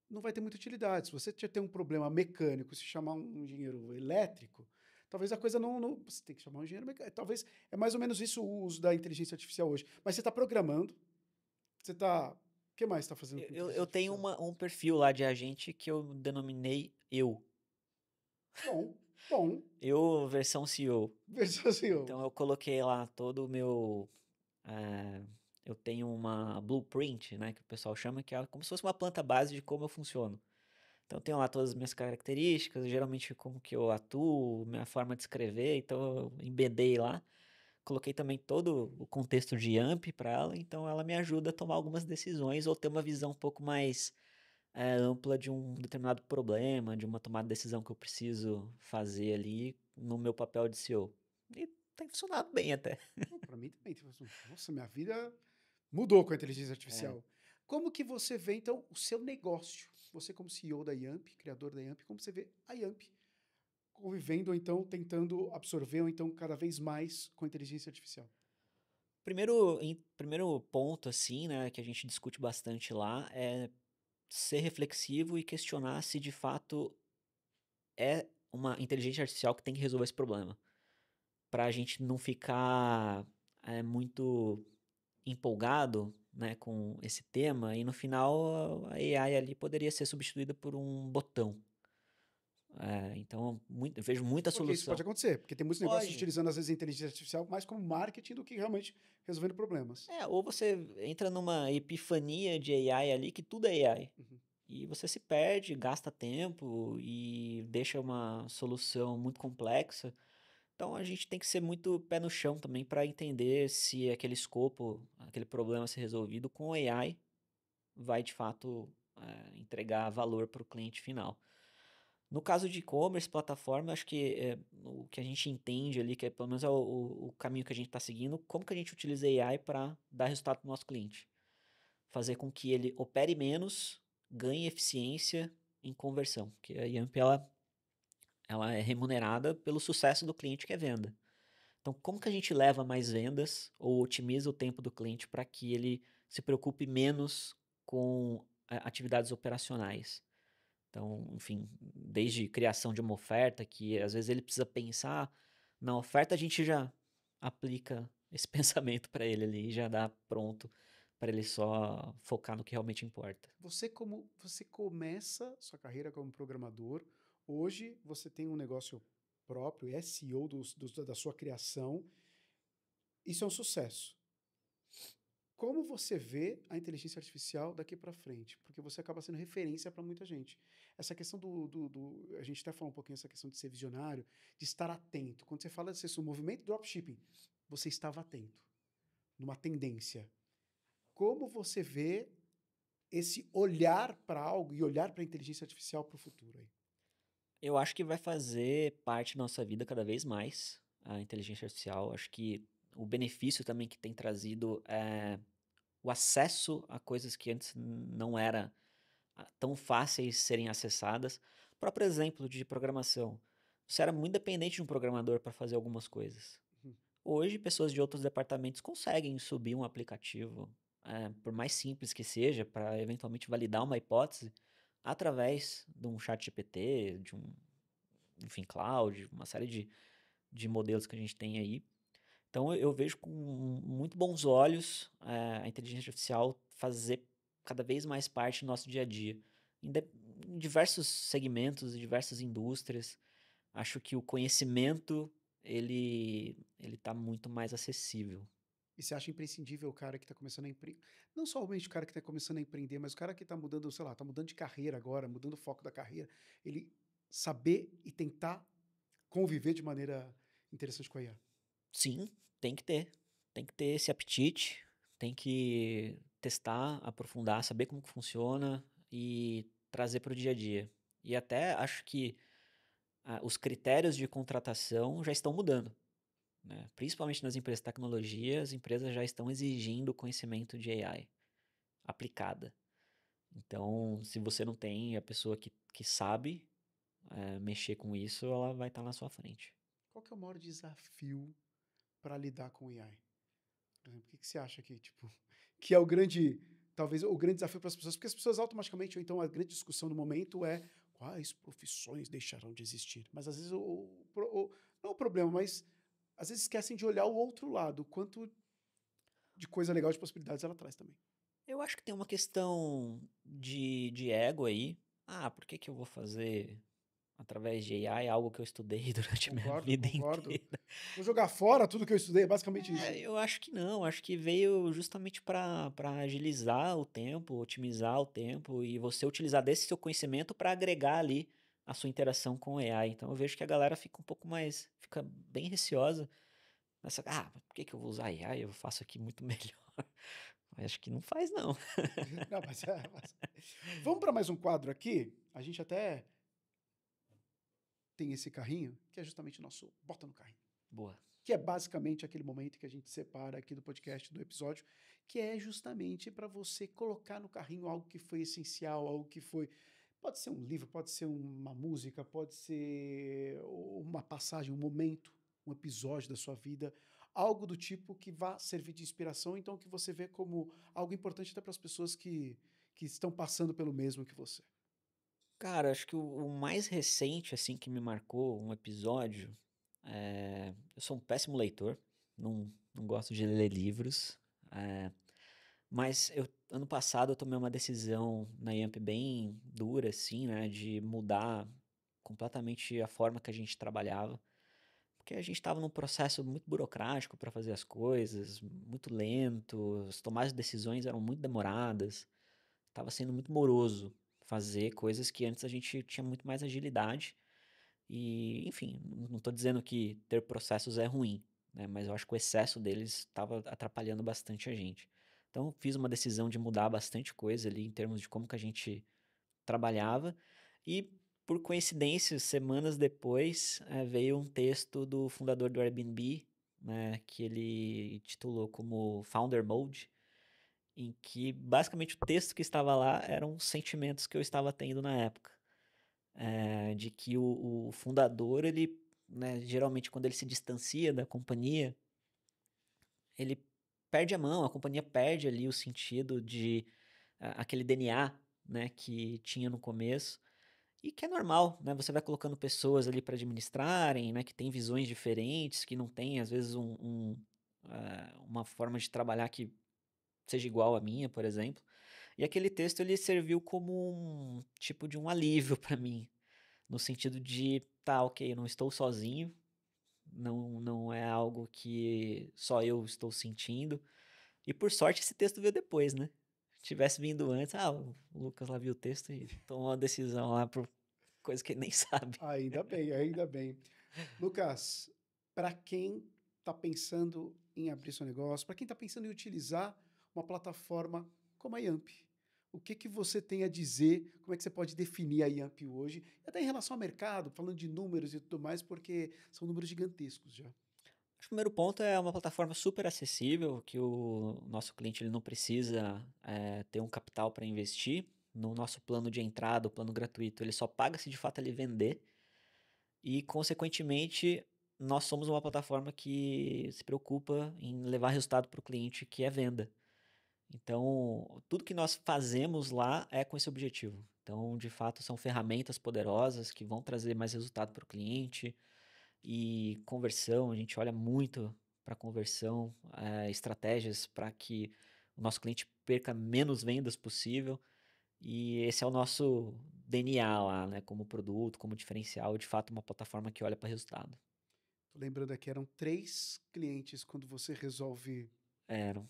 não vai ter muita utilidade. Se você ter um problema mecânico, se chamar um engenheiro elétrico, talvez a coisa você tem que chamar um engenheiro mecânico. Talvez é mais ou menos isso o uso da inteligência artificial hoje. Mas você está programando, você está. O que mais está fazendo com eu, inteligência eu tenho artificial? um perfil lá de agente que eu denominei eu. Bom, bom, Eu versão CEO. versão assim, Então eu coloquei lá todo o meu. eh, eu tenho uma blueprint, né, que o pessoal chama, que é como se fosse uma planta base de como eu funciono. Então, eu tenho lá todas as minhas características, geralmente como que eu atuo, minha forma de escrever, então eu embedei lá. Coloquei também todo o contexto de AMP para ela, então ela me ajuda a tomar algumas decisões ou ter uma visão um pouco mais ampla de um determinado problema, de uma tomada de decisão que eu preciso fazer ali no meu papel de CEO. E tem funcionado bem até. Para mim também. Tipo assim, nossa, minha vida mudou com a inteligência É. artificial. Como que você vê, então, o seu negócio? Você como CEO da Yamp, criador da Yamp, como você vê a Yamp convivendo, ou então, tentando absorver, ou então, cada vez mais com a inteligência artificial? Primeiro ponto, assim, né, que a gente discute bastante lá é ser reflexivo e questionar se de fato é uma inteligência artificial que tem que resolver esse problema. Para a gente não ficar muito empolgado, né, com esse tema e no final a AI ali poderia ser substituída por um botão. Então eu vejo muita Porque isso pode solução. acontecer, porque tem muitos negócios Pode. utilizando, às vezes, a inteligência artificial mais como marketing do que realmente resolvendo problemas. Ou você entra numa epifania de AI ali que tudo é AI. Uhum. E você se perde, gasta tempo e deixa uma solução muito complexa. Então a gente tem que ser muito pé no chão também para entender se aquele escopo, aquele problema a ser resolvido com AI vai de fato entregar valor para o cliente final. No caso de e-commerce, plataforma, acho que o que a gente entende ali, que é, pelo menos é o caminho que a gente está seguindo, como que a gente utiliza AI para dar resultado para o nosso cliente. Fazer com que ele opere menos, ganhe eficiência em conversão. Porque a Yamp, ela é remunerada pelo sucesso do cliente, que é venda. Então, como que a gente leva mais vendas ou otimiza o tempo do cliente para que ele se preocupe menos com atividades operacionais? Então, enfim, desde criação de uma oferta, que às vezes ele precisa pensar na oferta, a gente já aplica esse pensamento para ele ali, já dá pronto para ele só focar no que realmente importa. Você começa sua carreira como programador, hoje você tem um negócio próprio, é CEO da sua criação, isso é um sucesso. Como você vê a inteligência artificial daqui para frente? Porque você acaba sendo referência para muita gente. Essa questão a gente até falou um pouquinho essa questão de ser visionário, de estar atento. Quando você fala desse movimento dropshipping, você estava atento, numa tendência. Como você vê esse olhar para algo e olhar para a inteligência artificial para o futuro aí? Eu acho que vai fazer parte da nossa vida cada vez mais a inteligência artificial. Acho que o benefício também que tem trazido é o acesso a coisas que antes não era tão fáceis serem acessadas. O próprio exemplo de programação. Você era muito dependente de um programador para fazer algumas coisas. Uhum. Hoje, pessoas de outros departamentos conseguem subir um aplicativo, por mais simples que seja, para eventualmente validar uma hipótese, através de um chat GPT, de um, enfim, cloud, uma série de modelos que a gente tem aí. Então eu vejo com muito bons olhos a inteligência artificial fazer cada vez mais parte do nosso dia a dia. Em diversos segmentos e diversas indústrias, acho que o conhecimento ele está muito mais acessível. E você acha imprescindível o cara que está começando a empreender, não somente o cara que está começando a empreender, mas o cara que está mudando, sei lá, está mudando de carreira agora, mudando o foco da carreira, ele saber e tentar conviver de maneira interessante com a IA? Sim, tem que ter. Tem que ter esse apetite, tem que testar, aprofundar, saber como que funciona e trazer para o dia a dia. E até acho que os critérios de contratação já estão mudando, né? Principalmente nas empresas de tecnologia, as empresas já estão exigindo conhecimento de AI aplicada. Então, se você não tem a pessoa que sabe mexer com isso, ela vai estar na sua frente. Qual que é o maior desafio para lidar com o AI? Por exemplo, o que você acha que, tipo, que é o grande, talvez o grande desafio para as pessoas? Porque as pessoas automaticamente, ou então a grande discussão no momento é quais profissões deixarão de existir. Mas às vezes não o problema, mas às vezes esquecem de olhar o outro lado, o quanto de coisa legal, de possibilidades ela traz também. Eu acho que tem uma questão de ego aí. Por que que eu vou fazer através de AI algo que eu estudei durante a minha Concordo, vida concordo. inteira? Vou jogar fora tudo que eu estudei, é basicamente isso. Eu acho que não. Acho que veio justamente para agilizar o tempo, otimizar o tempo e você utilizar desse seu conhecimento para agregar ali a sua interação com o AI. Então eu vejo que a galera fica um pouco mais, fica bem receosa nessa, por que que eu vou usar AI? Eu faço aqui muito melhor. Acho que não faz, não. Não, mas... Vamos para mais um quadro aqui. A gente até tem esse carrinho, que é justamente o nosso Bota no Carrinho. Boa. Que é basicamente aquele momento que a gente separa aqui do podcast, do episódio, que é justamente para você colocar no carrinho algo que foi essencial, algo que foi... Pode ser um livro, pode ser uma música, pode ser uma passagem, um momento, um episódio da sua vida, algo do tipo que vá servir de inspiração, então que você vê como algo importante até para as pessoas que estão passando pelo mesmo que você. Cara, acho que o mais recente, assim, que me marcou um episódio, eu sou um péssimo leitor, não gosto de ler livros, mas ano passado eu tomei uma decisão na Yamp bem dura, assim, né, de mudar completamente a forma que a gente trabalhava, porque a gente estava num processo muito burocrático para fazer as coisas, muito lento, as tomadas de decisões eram muito demoradas, estava sendo muito moroso fazer coisas que antes a gente tinha muito mais agilidade. E, enfim, não estou dizendo que ter processos é ruim, né? Mas eu acho que o excesso deles estava atrapalhando bastante a gente. Então, fiz uma decisão de mudar bastante coisa ali em termos de como que a gente trabalhava. E, por coincidência, semanas depois, veio um texto do fundador do Airbnb, né? Que ele titulou como Founder Mode, em que basicamente o texto que estava lá eram os sentimentos que eu estava tendo na época. De que o fundador, ele, né, geralmente quando ele se distancia da companhia, ele perde a mão, a companhia perde ali o sentido de aquele DNA, né, que tinha no começo, e que é normal, né, você vai colocando pessoas ali para administrarem, né, que tem visões diferentes, que não tem, às vezes, uma forma de trabalhar que seja igual à minha, por exemplo. E aquele texto, ele serviu como um tipo de um alívio para mim, no sentido de, tá, ok, eu não estou sozinho, não é algo que só eu estou sentindo. E por sorte esse texto veio depois, né? Se tivesse vindo antes, o Lucas lá viu o texto e tomou uma decisão lá por coisa que ele nem sabe. Ainda bem, ainda bem. Lucas, para quem está pensando em abrir seu negócio, para quem está pensando em utilizar uma plataforma como a Yamp, o que você tem a dizer? Como é que você pode definir a Yamp hoje? E até em relação ao mercado, falando de números e tudo mais, porque são números gigantescos já. Acho que o primeiro ponto é uma plataforma super acessível, que o nosso cliente ele não precisa ter um capital para investir. No nosso plano de entrada, o plano gratuito, ele só paga se de fato ele vender. E, consequentemente, nós somos uma plataforma que se preocupa em levar resultado para o cliente, que é venda. Então, tudo que nós fazemos lá é com esse objetivo. Então, de fato, são ferramentas poderosas que vão trazer mais resultado para o cliente. E conversão, a gente olha muito para conversão, estratégias para que o nosso cliente perca menos vendas possível. E esse é o nosso DNA lá, né? Como produto, como diferencial, de fato, uma plataforma que olha para resultado. Tô lembrando aqui, eram 3 clientes quando você resolve... Eram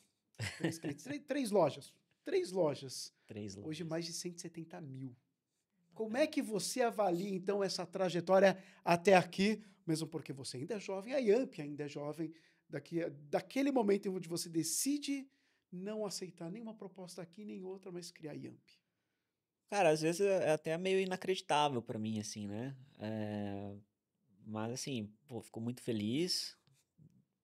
3 clientes, 3 lojas. 3 lojas. 3 Hoje lojas. mais de 170 mil. Como é que você avalia, então, essa trajetória até aqui? Mesmo porque você ainda é jovem, a Yamp ainda é jovem. Daquele momento onde você decide não aceitar nenhuma proposta aqui, nem outra, mas criar a Yamp. Cara, às vezes é até meio inacreditável para mim, assim, né? Mas, assim, pô, fico muito feliz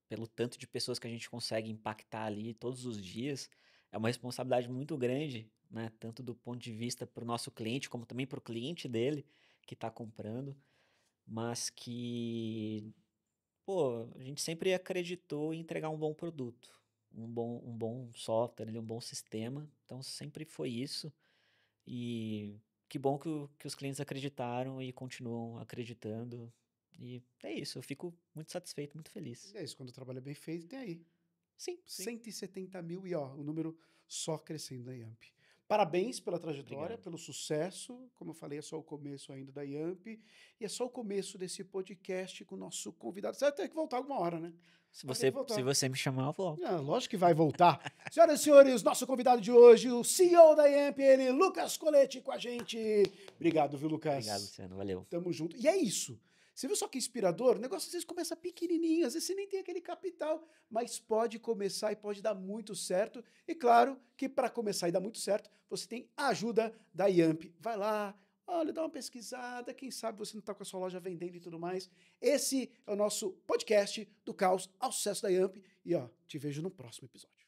pelo tanto de pessoas que a gente consegue impactar ali todos os dias. É uma responsabilidade muito grande, né? Tanto do ponto de vista para o nosso cliente, como também para o cliente dele que está comprando. Mas que, pô, a gente sempre acreditou em entregar um bom produto, um bom software, ali, um bom sistema. Então sempre foi isso. E que bom que os clientes acreditaram e continuam acreditando. E é isso, eu fico muito satisfeito, muito feliz. É isso, quando o trabalho é bem feito, tem aí. Sim, sim. 170 mil e, ó, o número só crescendo da Yamp. Parabéns pela trajetória, Obrigado. pelo sucesso. Como eu falei, é só o começo ainda da Yamp. E é só o começo desse podcast com o nosso convidado. Você vai ter que voltar alguma hora, né? Vai ter que voltar. Se você me chamar, eu volto. Lógico que vai voltar. Senhoras e senhores, nosso convidado de hoje, o CEO da Yamp, ele, Lucas Coletti, com a gente. Obrigado, viu, Lucas? Obrigado, Luciano. Valeu. Tamo junto. E é isso. Você viu só que inspirador? O negócio às vezes começa pequenininho, às vezes você nem tem aquele capital, mas pode começar e pode dar muito certo. E claro que para começar e dar muito certo, você tem a ajuda da Yamp. Vai lá, olha, dá uma pesquisada, quem sabe você não está com a sua loja vendendo e tudo mais. Esse é o nosso podcast do caos ao sucesso da Yamp. E ó, te vejo no próximo episódio.